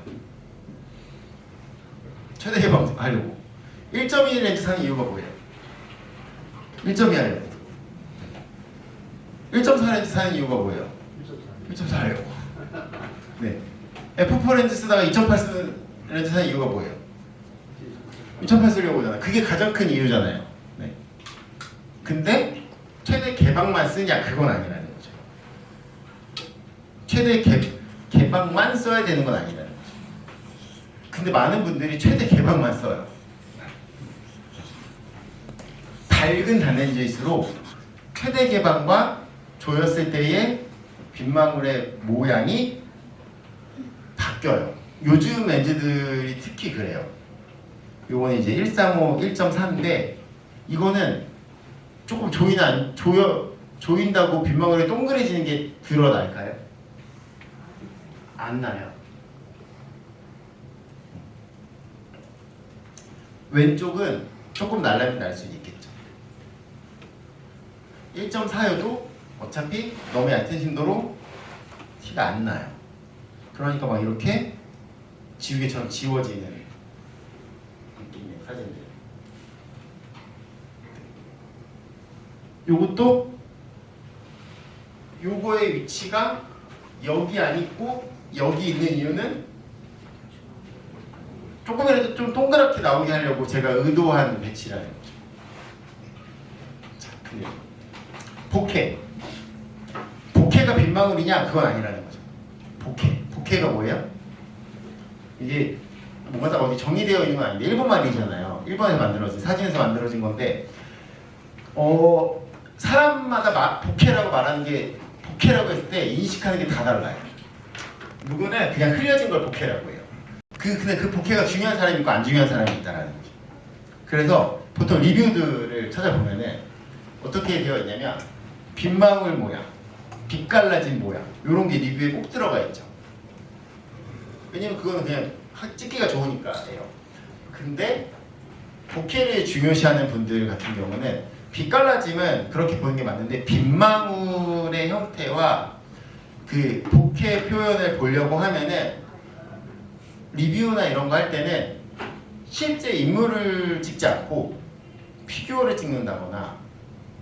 최대 개방 하려고. 1.2 렌즈 사는 이유가 뭐예요? 1.2 하려고. 1.4 렌즈 사는 이유가 뭐예요? 1.4 하려고. 네. F4 렌즈 쓰다가 2.8 쓰는 렌즈 사는 이유가 뭐예요? 2.8 쓰려고 하잖아요. 그게 가장 큰 이유잖아요. 네. 근데 최대 개방만 쓰냐 그건 아니라는 거죠. 최대 개방만 써야 되는 건 아니라는 거죠. 근데 많은 분들이 최대 개방만 써요. 밝은 단렌즈일수록 최대 개방과 조였을 때의 빗망울의 모양이 바뀌어요. 요즘 렌즈들이 특히 그래요. 요거는 이제 135, 1.4인데 이거는 조금 조인다고 빗망울이 동그래지는 게 드러날까요? 안 나요. 왼쪽은 조금 날라면 날 수 있겠죠. 1.4여도 어차피 너무 얕은 심도로 티가 안 나요. 그러니까 막 이렇게 지우개처럼 지워지는 느낌의 사진들. 요것도 요거의 위치가 여기 아니고 여기 있는 이유는 조금이라도 좀 동그랗게 나오게 하려고 제가 의도한 배치라는 거죠. 자, 근데 복해가 빗망울이냐 그건 아니라는 거죠. 복해가 뭐예요? 이게 뭔가 다 어디 정의되어 있는 건 아닌데 일본 말이잖아요. 일본에서 만들어진 사진에서 만들어진 건데 사람마다 복해라고 말하는 게 복해라고 했을 때 인식하는 게 다 달라요. 누구는 그냥 흐려진 걸 복해라고 해요. 근데 그 복해가 중요한 사람이 있고 안 중요한 사람이 있다라는 거죠. 그래서 보통 리뷰들을 찾아보면은 어떻게 되어 있냐면 빗망울 모양, 빛 갈라진 모양 이런 게 리뷰에 꼭 들어가 있죠. 왜냐면 그거는 그냥 찍기가 좋으니까예요. 근데 복해를 중요시하는 분들 같은 경우는 빛 갈라짐은 그렇게 보는 게 맞는데 빗망울의 형태와 그 복해 표현을 보려고 하면은 리뷰나 이런 거 할 때는 실제 인물을 찍지 않고 피규어를 찍는다거나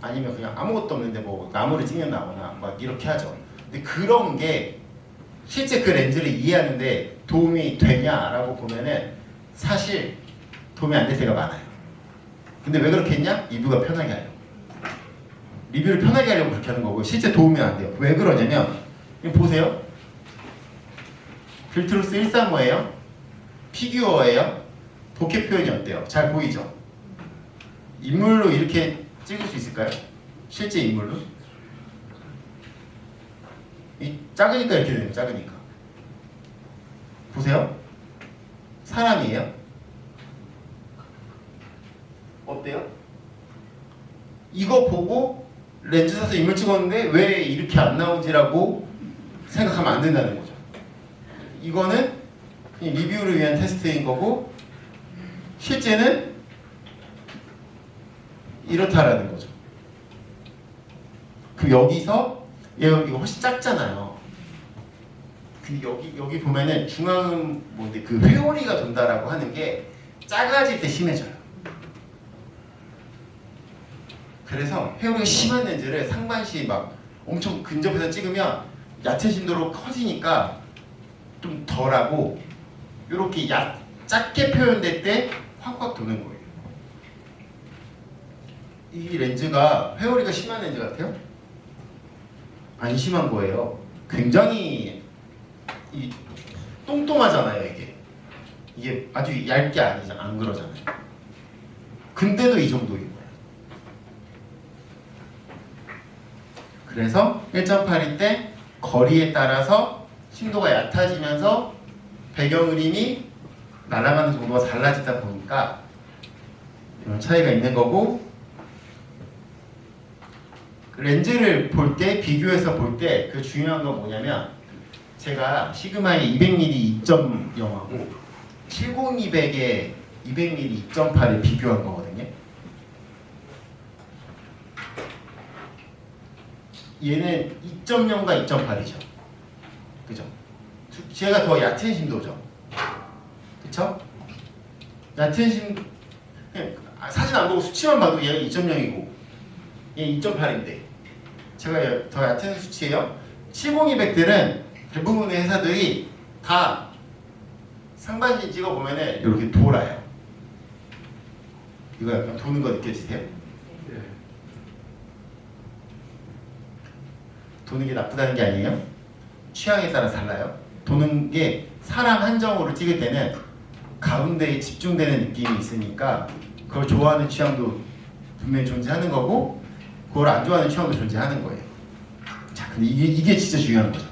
아니면 그냥 아무것도 없는데 뭐 나무를 찍는다거나 막 이렇게 하죠. 근데 그런 게 실제 그 렌즈를 이해하는데 도움이 되냐라고 보면은 사실 도움이 안 될 때가 많아요. 근데 왜 그렇게 했냐? 리뷰가 편하게 하려고. 리뷰를 편하게 하려고 그렇게 하는 거고 실제 도움이 안 돼요. 왜 그러냐면 이거 보세요. 빌트록스 135예요. 피규어예요. 복해 표현이 어때요? 잘 보이죠? 인물로 이렇게 찍을 수 있을까요? 실제 인물로? 작으니까 이렇게 되는 거예요. 작으니까. 보세요. 사람이에요. 어때요? 이거 보고 렌즈 사서 인물 찍었는데 왜 이렇게 안 나오지라고 생각하면 안 된다는 거죠. 이거는 그냥 리뷰를 위한 테스트인 거고 실제는 이렇다라는 거죠. 그럼 여기서 이거 훨씬 작잖아요. 근데 여기 보면은 중앙음 뭔데 그 회오리가 돈다라고 하는 게 작아질 때 심해져요. 그래서 회오리가 심한 렌즈를 상반시 막 엄청 근접해서 찍으면 얕은 심도로 커지니까 좀 덜하고 이렇게 작게 표현될 때 확확 도는 거예요. 이 렌즈가 회오리가 심한 렌즈 같아요? 안 심한 거예요. 굉장히 똥똥하잖아요, 이게. 이게 아주 얇게 아니잖아, 안 그러잖아요. 근데도 이 정도인 거예요. 그래서 1.8일 때 거리에 따라서 심도가 얕아지면서 배경 그림이 날아가는 정도가 달라지다 보니까 이런 차이가 있는 거고, 렌즈를 볼 때, 비교해서 볼 때 그 중요한 건 뭐냐면 제가 시그마의 200mm 2.0하고 70200의 200mm 2.8을 비교한 거거든요. 얘는 2.0과 2.8이죠. 그죠? 제가 더 얕은 심도죠. 그쵸? 얕은 심도, 사진 안 보고 수치만 봐도 얘가 2.0이고 얘 2.8인데 제가 더 얕은 수치예요. 70200들은 대부분의 회사들이 다 상반신 찍어보면은 이렇게 돌아요. 이거 약간 도는 거 느껴지세요? 예. 도는 게 나쁘다는 게 아니에요. 취향에 따라 달라요. 도는 게 사람 한정으로 찍을 때는 가운데에 집중되는 느낌이 있으니까 그걸 좋아하는 취향도 분명히 존재하는 거고 그걸 안 좋아하는 취향도 존재하는 거예요. 자, 근데 이게 진짜 중요한 거죠.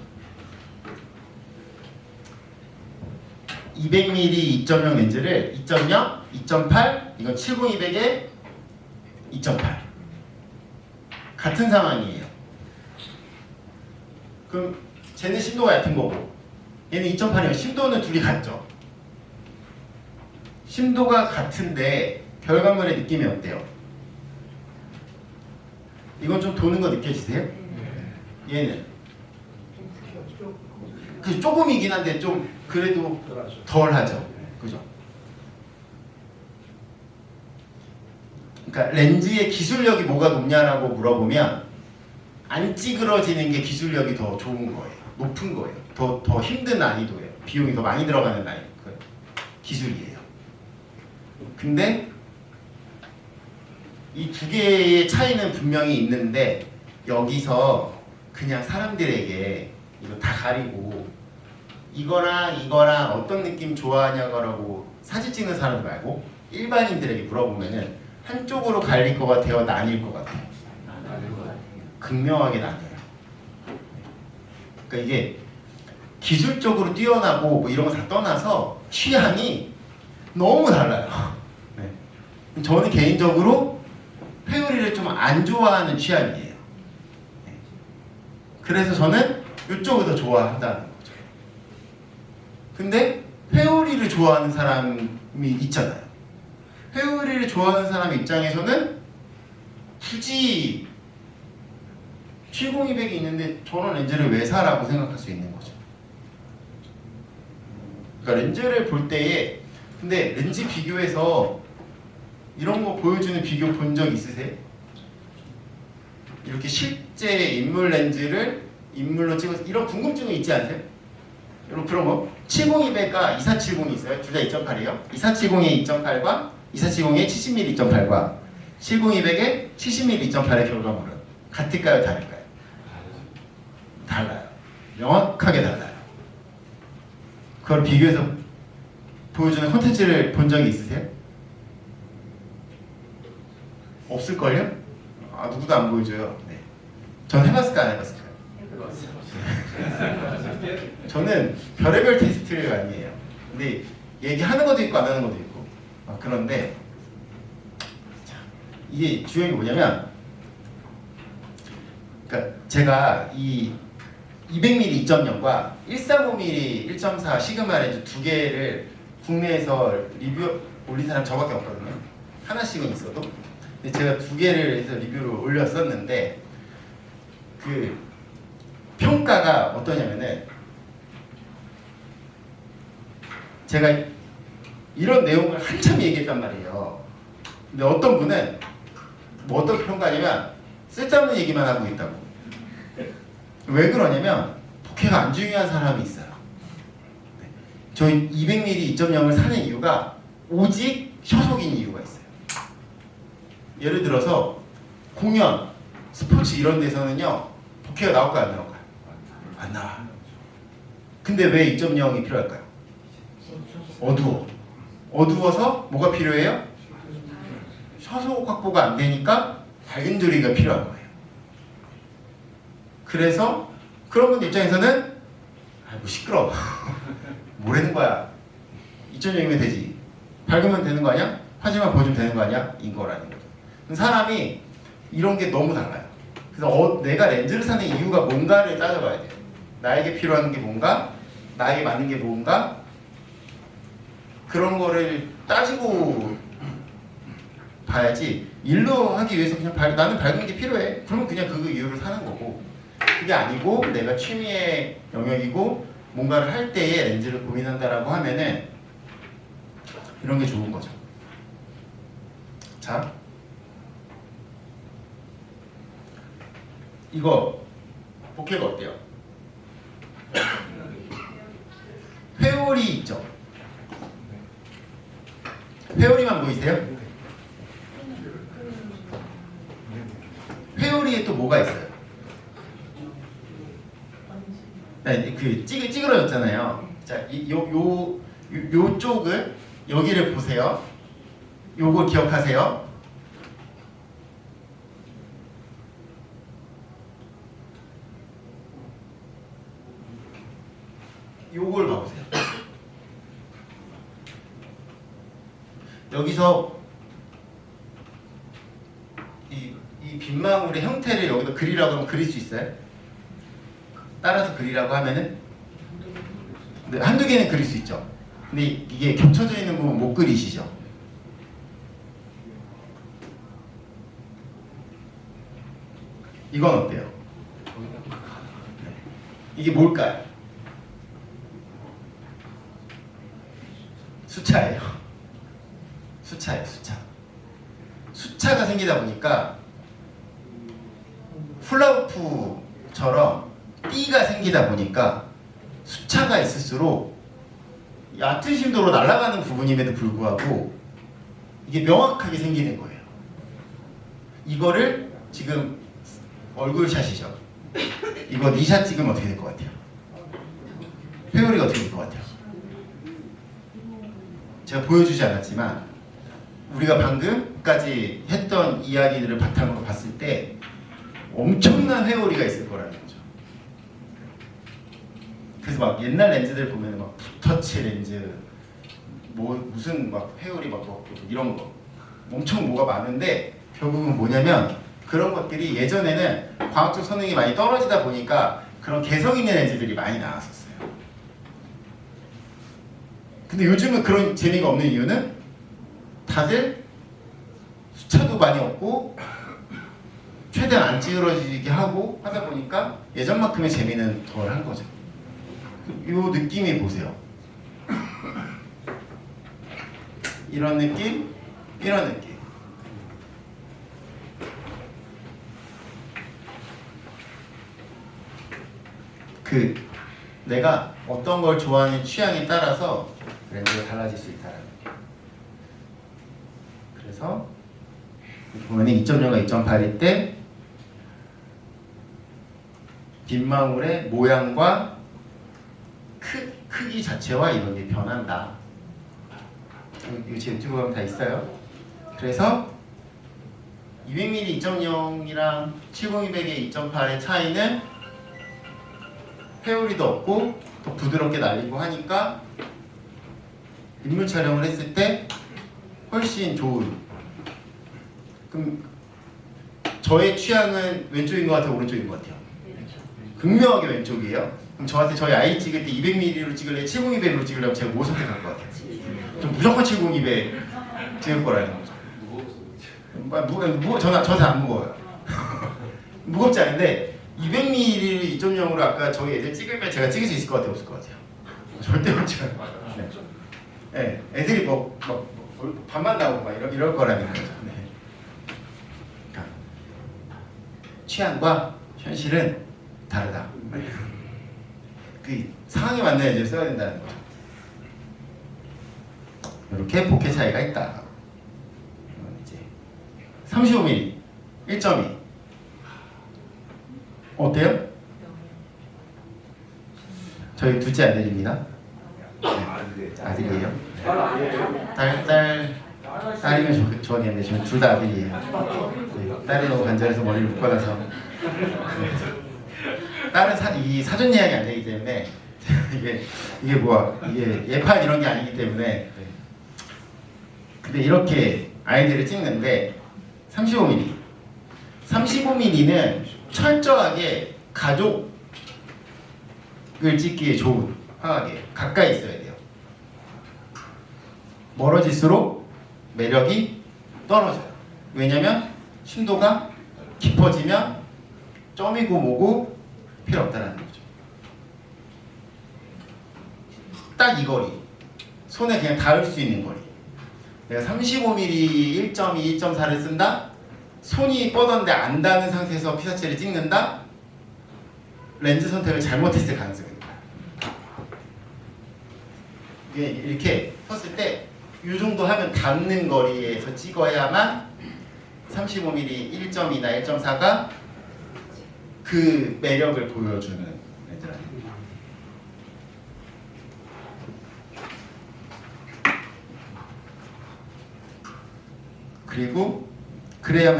200mm 2.0 렌즈를 2.0, 2.8, 이건 70200에 2.8 같은 상황이에요. 그럼 쟤는 심도가 얕은 거고 얘는 2.8이면 심도는 둘이 같죠. 심도가 같은데 결과물의 느낌이 어때요? 이건 좀 도는 거 느껴지세요? 얘는 그 조금이긴 한데 좀 그래도 덜하죠. 그죠? 그러니까 렌즈의 기술력이 뭐가 높냐라고 물어보면 안 찌그러지는 게 기술력이 더 좋은 거예요. 높은 거예요. 더 힘든 난이도예요. 비용이 더 많이 들어가는 기술이에요. 근데 이 두 개의 차이는 분명히 있는데 여기서 그냥 사람들에게 이거 다 가리고 이거랑 어떤 느낌 좋아하냐고 사진 찍는 사람들 말고 일반인들에게 물어보면은 한쪽으로 갈릴 것 같아요? 나뉠 것 같아요? 극명하게 나뉘어요. 그러니까 이게 기술적으로 뛰어나고 뭐 이런 거 다 떠나서 취향이 너무 달라요. 네. 저는 개인적으로 회오리를 좀 안 좋아하는 취향이에요. 네. 그래서 저는 이쪽을 더 좋아한다는 거죠. 근데 회오리를 좋아하는 사람이 있잖아요. 회오리를 좋아하는 사람 입장에서는 굳이 70200이 있는데 저런 렌즈를 왜 사라고 생각할 수 있는 거죠. 그러니까 렌즈를 볼 때에 근데 렌즈 비교해서 이런 거 보여주는 비교 본 적 있으세요? 이렇게 실제 인물 렌즈를 인물로 찍어서 이런 궁금증이 있지 않으세요? 여러분 그런 거 70200과 2470이 있어요. 둘 다 2.8이에요. 2470의 2.8과 2470의 70mm 2.8과 70200의 70mm 2.8의 결과물은 같을까요? 다를까요? 달라요. 명확하게 달라요. 그걸 비교해서 보여주는 콘텐츠를 본 적이 있으세요? 없을걸요? 아 누구도 안 보여줘요. 네. 전 해봤을까 안 해봤을까요? 저는 별의별 테스트를 많이 해요. 근데 얘기하는 것도 있고 안 하는 것도 있고 그런데 자, 이게 중요한 게 뭐냐면 그러니까 제가 이 200mm 2.0과 135mm 1.4 시그마 렌즈 두 개를 국내에서 리뷰 올린 사람 저밖에 없거든요. 하나씩은 있어도. 근데 제가 두 개를 해서 리뷰를 올렸었는데 그 평가가 어떠냐면은 제가 이런 내용을 한참 얘기했단 말이에요. 근데 어떤 분은 뭐 어떤 평가냐면 쓸데없는 얘기만 하고 있다고. 왜 그러냐면 복회가 안 중요한 사람이 있어요. 저희 200mm 2.0을 사는 이유가 오직셔속인 이유가 있어요. 예를 들어서 공연, 스포츠 이런 데서는요 복회가 나올까요 안 나올까요? 안 나와. 근데 왜 2.0이 필요할까요? 어두워. 어두워서 뭐가 필요해요? 서속 확보가 안 되니까 밝은 조리가 필요한 거예요. 그래서 그런 분 입장에서는 아이고 시끄러워. 뭐라는 거야. 2.0이면 되지. 밝으면 되는 거 아니야? 화질만 보여주면 되는 거 아니야? 이거라는 거죠. 사람이 이런 게 너무 달라요. 그래서 내가 렌즈를 사는 이유가 뭔가를 따져봐야 돼요. 나에게 필요한 게 뭔가? 나에게 맞는 게 뭔가? 그런 거를 따지고 봐야지 일로 하기 위해서 그냥 나는 밝은 게 필요해. 그러면 그냥 그 이유를 사는 거고 그게 아니고 내가 취미의 영역이고 뭔가를 할 때에 렌즈를 고민한다라고 하면은 이런 게 좋은 거죠. 자, 이거 복회가 어때요? 회오리 있죠? 회오리만 보이세요? 회오리에 또 뭐가 있어요? 네, 그 찌그러졌잖아요. 자, 요쪽을 여기를 보세요. 요걸 기억하세요. 요걸 봐보세요. 여기서 이 빗망울의 형태를 여기다 그리라고 하면 그릴 수 있어요? 따라서 그리라고 하면은 네, 한두 개는 그릴 수 있죠. 근데 이게 겹쳐져 있는 부분 못 그리시죠? 이건 어때요? 네. 이게 뭘까요? 수차예요. 수차예요, 수차. 수차가 생기다 보니까 훌라후프처럼 띠가 생기다 보니까 수차가 있을수록 얕은 심도로 날아가는 부분임에도 불구하고 이게 명확하게 생기는 거예요. 이거를 지금 얼굴샷이죠. 이거 니샷 찍으면 어떻게 될 것 같아요? 회오리가 어떻게 될 것 같아요? 제가 보여주지 않았지만 우리가 방금까지 했던 이야기들을 바탕으로 봤을 때 엄청난 회오리가 있을 거라는 거죠. 그래서 막 옛날 렌즈들 보면 막 붓터치 렌즈, 뭐 무슨 막 회오리 막 이런 거 엄청 뭐가 많은데 결국은 뭐냐면 그런 것들이 예전에는 과학적 성능이 많이 떨어지다 보니까 그런 개성 있는 렌즈들이 많이 나왔었어요. 근데 요즘은 그런 재미가 없는 이유는 다들 수차도 많이 없고 최대한 안 찌그러지게 하고 하다 보니까 예전만큼의 재미는 덜 한 거죠. 이 느낌이 보세요. 이런 느낌, 이런 느낌. 내가 어떤 걸 좋아하는 취향에 따라서 렌즈가 달라질 수 있다는 거. 그래서 보면 2.0과 2.8일 때 빗망울의 모양과 크기 자체와 이런 게 변한다. 이거 제 유튜브 가면 다 있어요. 그래서 200mm 2.0이랑 70200의 2.8의 차이는 회오리도 없고 더 부드럽게 날리고 하니까 인물 촬영을 했을 때 훨씬 좋은. 그럼 저의 취향은 왼쪽인 것 같아요, 오른쪽인 것 같아요? 극명하게 왼쪽이에요. 그럼 저한테 저희 아이 찍을 때 200mm로 찍을래, 70200으로 찍으려면 제가 뭐 선택할 것 같아요? 좀 무조건 70200 찍을 거라는 거죠. 저한테 안 무거워요. 무겁지 않은데 200mm 2.0으로 아까 저희 애들 찍으면 제가 찍을 수 있을 것 같아요, 없을 것 같아요? 절대 못 찍어요. 네. 네, 애들이 반만 나오고 막 이럴 거라는 거죠. 네. 그러니까 취향과 현실은 다르다. 그 상황에 맞는 애들 써야 된다는 거죠. 이렇게 복회 차이가 있다. 이제 35mm 1.2 어때요? 저희 둘째 아들입니다. 아들이에요. 딸이면 좋았겠는데 저는 둘 다 아들이에요. 네, 딸이 너무 간절해서 머리를 묶어놔서 딸은 이 사전 예약이 안 되기 때문에 이게 뭐야 이게 예판 이런 게 아니기 때문에 근데 이렇게 아이들을 찍는데 35mm는 철저하게 가족을 찍기에 좋은 화각이에요. 가까이 있어야 돼요. 멀어질수록 매력이 떨어져요. 왜냐면 심도가 깊어지면 점이고 뭐고 필요 없다는 거죠. 딱 이 거리. 손에 그냥 닿을 수 있는 거리. 내가 35mm 1.2, 1.4를 쓴다? 손이 뻗었는데 안 닿는 상태에서 피사체를 찍는다? 렌즈 선택을 잘못했을 가능성이 있다. 이렇게 섰을 때 이 정도 하면 닿는 거리에서 찍어야만 35mm 1.2나 1.4가 그 매력을 보여주는 렌즈라는 거예요. 그리고 그래야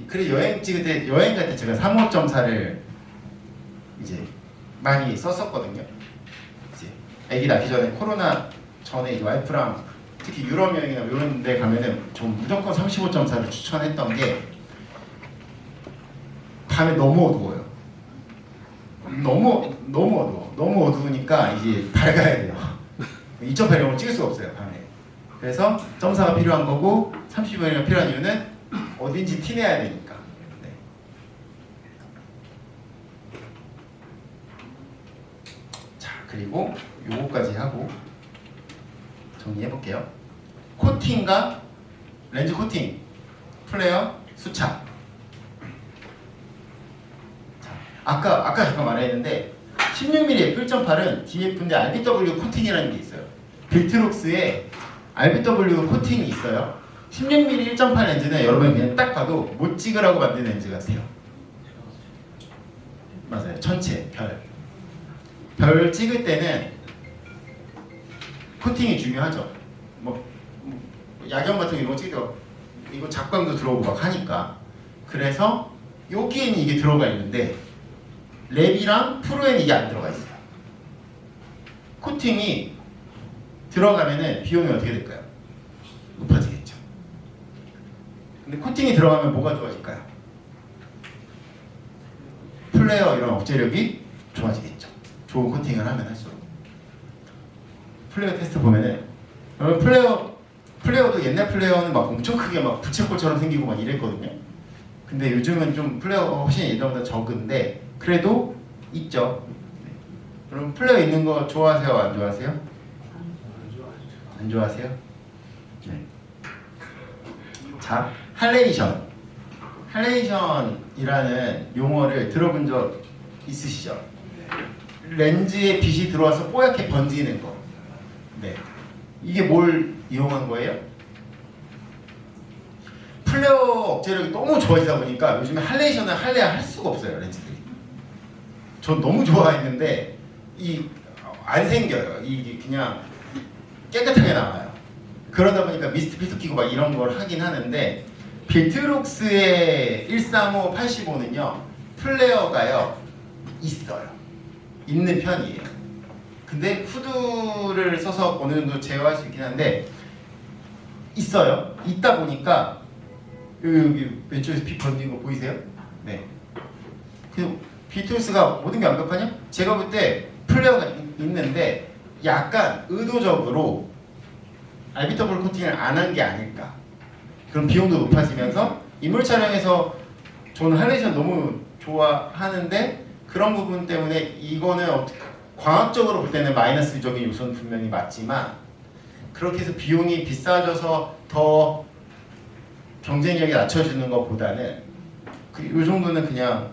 그래 여행 찍을 때 여행 갈 때 제가 35.4를 이제 많이 썼었거든요. 이제 아기 낳기 전에 코로나 전에 이제 와이프랑 특히 유럽 여행이나 이런 데 가면은 좀 무조건 35.4를 추천했던 게 밤에 너무 어두워요. 너무 어두우니까 이제 밝아야 돼요. 2.8 찍을 수가 없어요 밤에. 그래서 0.4가 필요한 거고 30mm가 필요한 이유는 어딘지 티내야 되니까. 네. 자 그리고 요거까지 하고 정리해 볼게요. 코팅과 렌즈 코팅, 플레어, 수차. 자, 아까 잠깐 말했는데 16mm f1.8은 DF인데 RBW 코팅이라는 게 있어요. 빌트록스에 RBW 코팅이 있어요. 16mm 1.8 렌즈는 여러분 그냥 딱 봐도 못 찍으라고 만든 렌즈 같아요. 맞아요. 천체, 별 찍을 때는 코팅이 중요하죠. 야경 같은 거 이런 거 찍을 때 이거 작광도 들어오고 막 하니까. 그래서 여기에는 이게 들어가 있는데 랩이랑 프로에는 이게 안 들어가 있어요. 코팅이 들어가면은 비용이 어떻게 될까요? 높아지겠죠. 근데 코팅이 들어가면 뭐가 좋아질까요? 플레어 이런 억제력이 좋아지겠죠. 좋은 코팅을 하면 할수록. 플레어 테스트 보면은 플레어도 옛날 플레어는 막 엄청 크게 막 부채꼴처럼 생기고 막 이랬거든요. 근데 요즘은 좀 플레어가 훨씬 예전보다 적은데 그래도 있죠. 그럼 플레어 있는 거 좋아하세요? 안 좋아하세요? 안 좋아하세요? 네. 자, 할레이션이라는 용어를 들어본 적 있으시죠? 렌즈에 빛이 들어와서 뽀얗게 번지는 거. 네. 이게 뭘 이용한 거예요? 플레어 억제력이 너무 좋아지다 보니까 요즘에 할레이션을 할 수가 없어요, 렌즈들이. 전 너무 좋아했는데 안 생겨요. 이게 그냥 깨끗하게 나와요. 그러다 보니까 미스트 필터 끼고 막 이런 걸 하긴 하는데 빌트록스의 135, 85는요 플레어가요 있어요. 있는 편이에요. 근데 후드를 써서 어느 정도 제어할 수 있긴 한데 있어요. 있다 보니까 여기 왼쪽에서 빛 번지는 거 보이세요? 네. 비트루스가 모든 게 완벽하냐? 제가 볼 때 플레어가 있는데 약간 의도적으로 알비터블 코팅을 안 한 게 아닐까. 그럼 비용도 높아지면서 인물 촬영에서 저는 할레이션 너무 좋아하는데 그런 부분 때문에 이거는 광학적으로 볼 때는 마이너스적인 요소는 분명히 맞지만 그렇게 해서 비용이 비싸져서 더 경쟁력이 낮춰지는 것보다는 요 정도는 그냥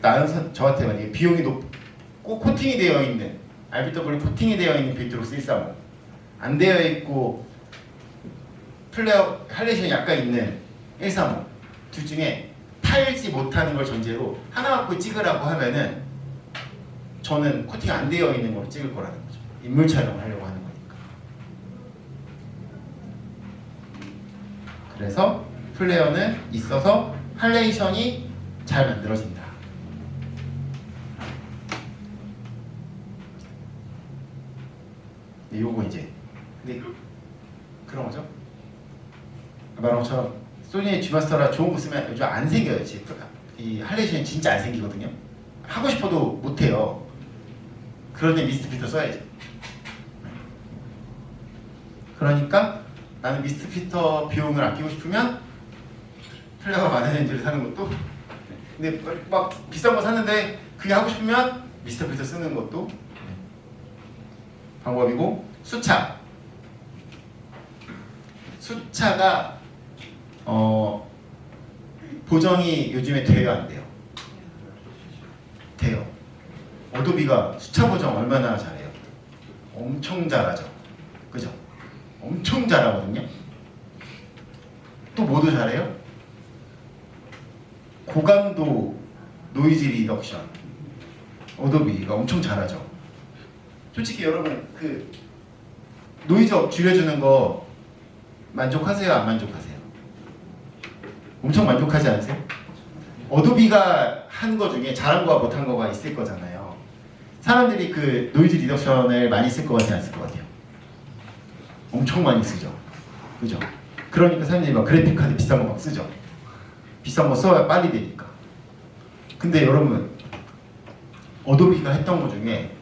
나는 저한테 만약에 비용이 높고 코팅이 되어 있는 RBW 코팅이 되어 있는 비트룩스 135 안 되어 있고 플레어 할레이션이 약간 있는 135 둘 중에 팔지 못하는 걸 전제로 하나 갖고 찍으라고 하면은 저는 코팅 안 되어 있는 걸로 찍을 거라는 거죠. 인물 촬영을 하려고 하는 거니까. 그래서 플레어는 있어서 할레이션이 잘 만들어진다. 네, 요거 이제 근데 그런 거죠. 말한 것처럼 소니의 G마스터라 좋은 거 쓰면 요즘 안 생겨요. 이 할레이션이 진짜 안 생기거든요. 하고 싶어도 못 해요. 그런데 미스트 필터 써야지. 그러니까 나는 미스트 필터 비용을 아끼고 싶으면 플레어가 많은 렌즈를 사는 것도 근데 막 비싼 거 샀는데 그게 하고 싶으면 미스트 필터 쓰는 것도 방법이고 수차가 보정이 요즘에 돼요 안 돼요? 돼요. 어도비가 수차 보정 얼마나 잘해요? 엄청 잘하죠. 그죠? 엄청 잘하거든요. 또 뭐도 잘해요? 고감도 노이즈 리덕션 어도비가 엄청 잘하죠. 솔직히 여러분 그 노이즈 줄여주는 거 만족하세요? 안 만족하세요? 엄청 만족하지 않으세요? 어도비가 한 거 중에 잘한 거와 못한 거가 있을 거잖아요. 사람들이 그 노이즈 리덕션을 많이 쓸 것 같아요? 안 쓸 것 같아요? 엄청 많이 쓰죠. 그죠? 그러니까 사람들이 막 그래픽카드 비싼 거 막 쓰죠. 비싼 거 써야 빨리 되니까. 근데 여러분 어도비가 했던 거 중에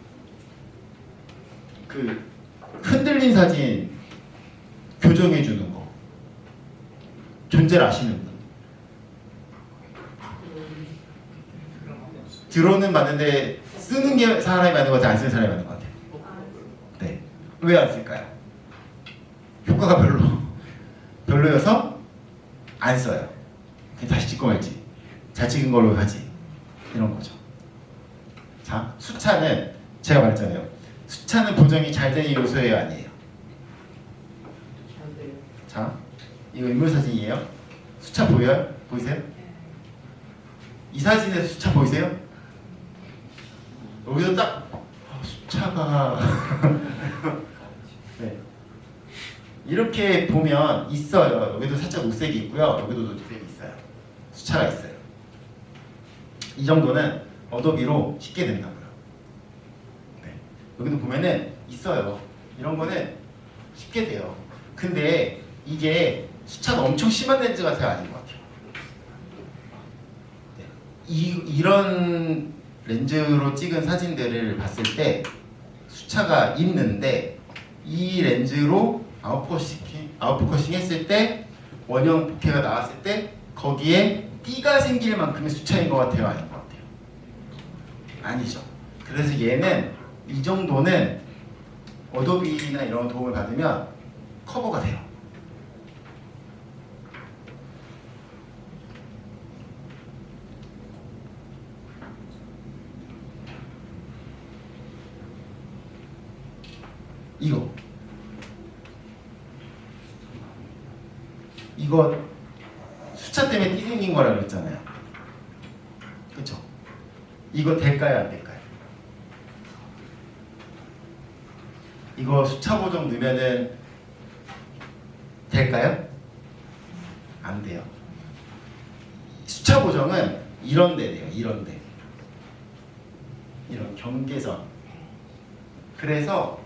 그 흔들린 사진 교정해 주는 거 존재를 아시는 분? 들어는 맞는데 쓰는 게 사람이 맞는 것 같아요? 안 쓰는 사람이 맞는 것 같아요? 네. 왜 안 쓸까요? 효과가 별로여서 안 써요. 그냥 다시 찍고 말지. 잘 찍은 걸로 하지. 이런 거죠. 자, 수차는 제가 말했잖아요. 수차는 보정이 잘 되는 요소예요, 아니에요? 자, 이거 인물 사진이에요. 수차 보여요? 보이세요? 이 사진에서 수차 보이세요? 여기서 딱 수차가 네. 이렇게 보면 있어요. 여기도 살짝 녹색이 있고요. 여기도 녹색이 있어요. 수차가 있어요. 이 정도는 어도비로 쉽게 된다고요. 네. 여기도 보면은 있어요. 이런 거는 쉽게 돼요. 근데 이게 수차가 엄청 심한 렌즈가 잘 아닌 것 같아요. 네. 이런 렌즈로 찍은 사진들을 봤을 때 수차가 있는데 이 렌즈로 아웃포커싱 했을 때 원형 복회가 나왔을 때 거기에 띠가 생길 만큼의 수차인 것 같아요? 아닌 것 같아요? 아니죠. 그래서 얘는 이 정도는 어도비나 이런 도움을 받으면 커버가 돼요. 이거 수차 때문에 띠 생긴 거라고 그랬잖아요. 그쵸? 이거 될까요? 안 될까요? 이거 수차 보정 넣으면은 될까요? 안 돼요. 수차 보정은 이런 데 돼요. 이런 데. 이런 경계선. 그래서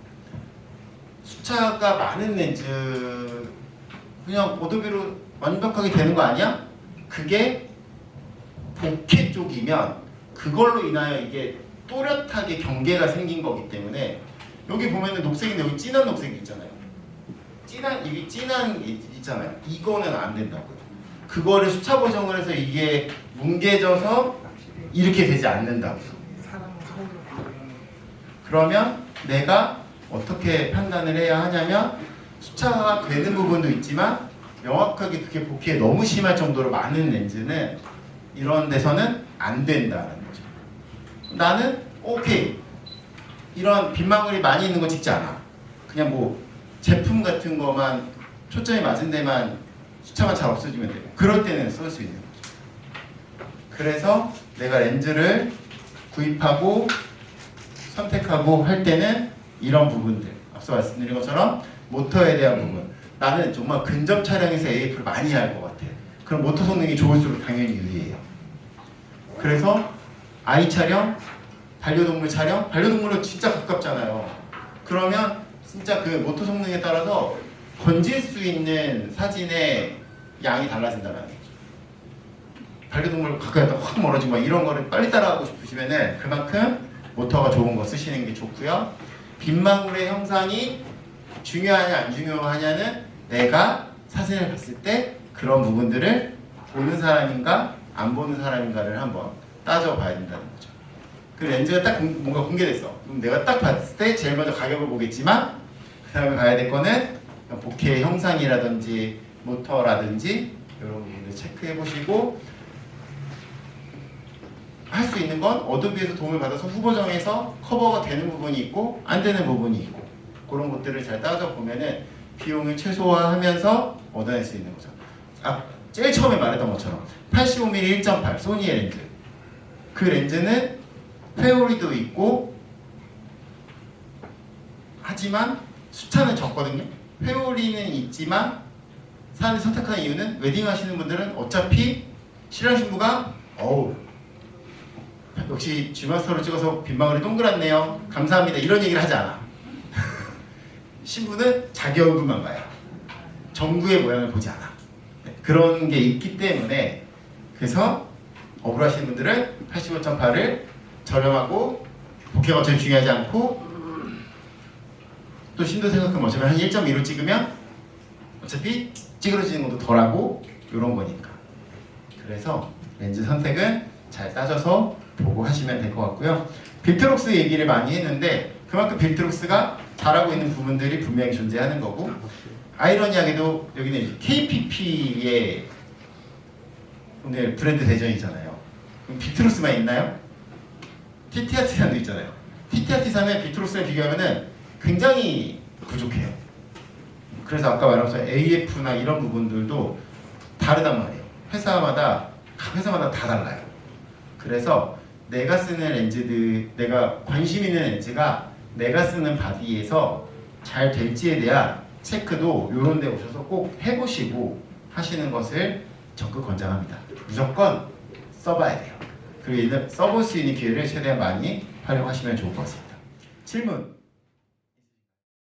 수차가 많은 렌즈 그냥 어도비로 완벽하게 되는 거 아니야? 그게 복회 쪽이면 그걸로 인하여 이게 또렷하게 경계가 생긴 거기 때문에 여기 보면은 녹색인데 여기 진한 녹색이 있잖아요. 이게 진한 있잖아요. 이거는 안 된다고요. 그거를 수차 보정을 해서 이게 뭉개져서 이렇게 되지 않는다고요. 사람은 서울로 가면 그러면 내가 어떻게 판단을 해야 하냐면 수차가 되는 부분도 있지만 명확하게 그게 복귀에 너무 심할 정도로 많은 렌즈는 이런 데서는 안 된다는 거죠. 나는 오케이 이런 빗망울이 많이 있는 거 찍지 않아. 그냥 뭐 제품 같은 거만 초점이 맞은 데만 수차만 잘 없어지면 돼요. 그럴 때는 쓸 수 있는 거죠. 그래서 내가 렌즈를 구입하고 선택하고 할 때는 이런 부분들, 앞서 말씀드린 것처럼 모터에 대한 부분, 나는 정말 근접 촬영에서 AF를 많이 할 것 같아. 그럼 모터 성능이 좋을수록 당연히 유리해요. 그래서 아이 촬영, 반려동물 촬영, 반려동물은 진짜 가깝잖아요. 그러면 진짜 그 모터 성능에 따라서 건질 수 있는 사진의 양이 달라진다는 거죠. 반려동물 가까이 갔다 확 멀어지고 막 이런 거를 빨리 따라가고 싶으시면은 그만큼 모터가 좋은 거 쓰시는 게 좋고요. 빗망울의 형상이 중요하냐 안 중요하냐는 내가 사진을 봤을 때 그런 부분들을 보는 사람인가 안 보는 사람인가를 한번 따져봐야 된다는 거죠. 그 렌즈가 딱 뭔가 공개됐어. 그럼 내가 딱 봤을 때 제일 먼저 가격을 보겠지만 그 다음에 봐야 될 거는 복귀의 형상이라든지 모터라든지 이런 부분들 체크해 보시고 할 수 있는 건 어도비에서 도움을 받아서 후보정에서 커버가 되는 부분이 있고 안 되는 부분이 있고 그런 것들을 잘 따져보면은 비용을 최소화하면서 얻어낼 수 있는 거죠. 제일 처음에 말했던 것처럼 85mm 1.8 소니의 렌즈, 그 렌즈는 회오리도 있고 하지만 수차는 적거든요. 회오리는 있지만 사람이 선택하는 이유는 웨딩 하시는 분들은 어차피 신랑 신부가 역시 G마스터로 찍어서 빗방울이 동그랗네요 감사합니다 이런 얘기를 하지 않아. 신부는 자기 얼굴만 봐요. 정부의 모양을 보지 않아. 그런 게 있기 때문에 그래서 억울하시는 분들은 85.8을 저렴하고 복회가 제일 중요하지 않고 또 신도 생각하면 어차피 한 1.2로 찍으면 어차피 찌그러지는 것도 덜하고 이런 거니까. 그래서 렌즈 선택은 잘 따져서 보고 하시면 될 것 같고요. 빌트록스 얘기를 많이 했는데 그만큼 빌트록스가 잘하고 있는 부분들이 분명히 존재하는 거고 아이러니하게도 여기는 KPP의 오늘 브랜드 대전이잖아요. 그럼 빌트록스만 있나요? TTRT산도 있잖아요. TTRT산은 빌트록스랑 비교하면 굉장히 부족해요. 그래서 아까 말한 것처럼 AF나 이런 부분들도 다르단 말이에요. 회사마다 다 달라요. 그래서 내가 쓰는 렌즈들, 내가 관심 있는 렌즈가 내가 쓰는 바디에서 잘 될지에 대한 체크도 이런 데 오셔서 꼭 해보시고 하시는 것을 적극 권장합니다. 무조건 써봐야 돼요. 그리고 써볼 수 있는 기회를 최대한 많이 활용하시면 좋을 것 같습니다. 질문!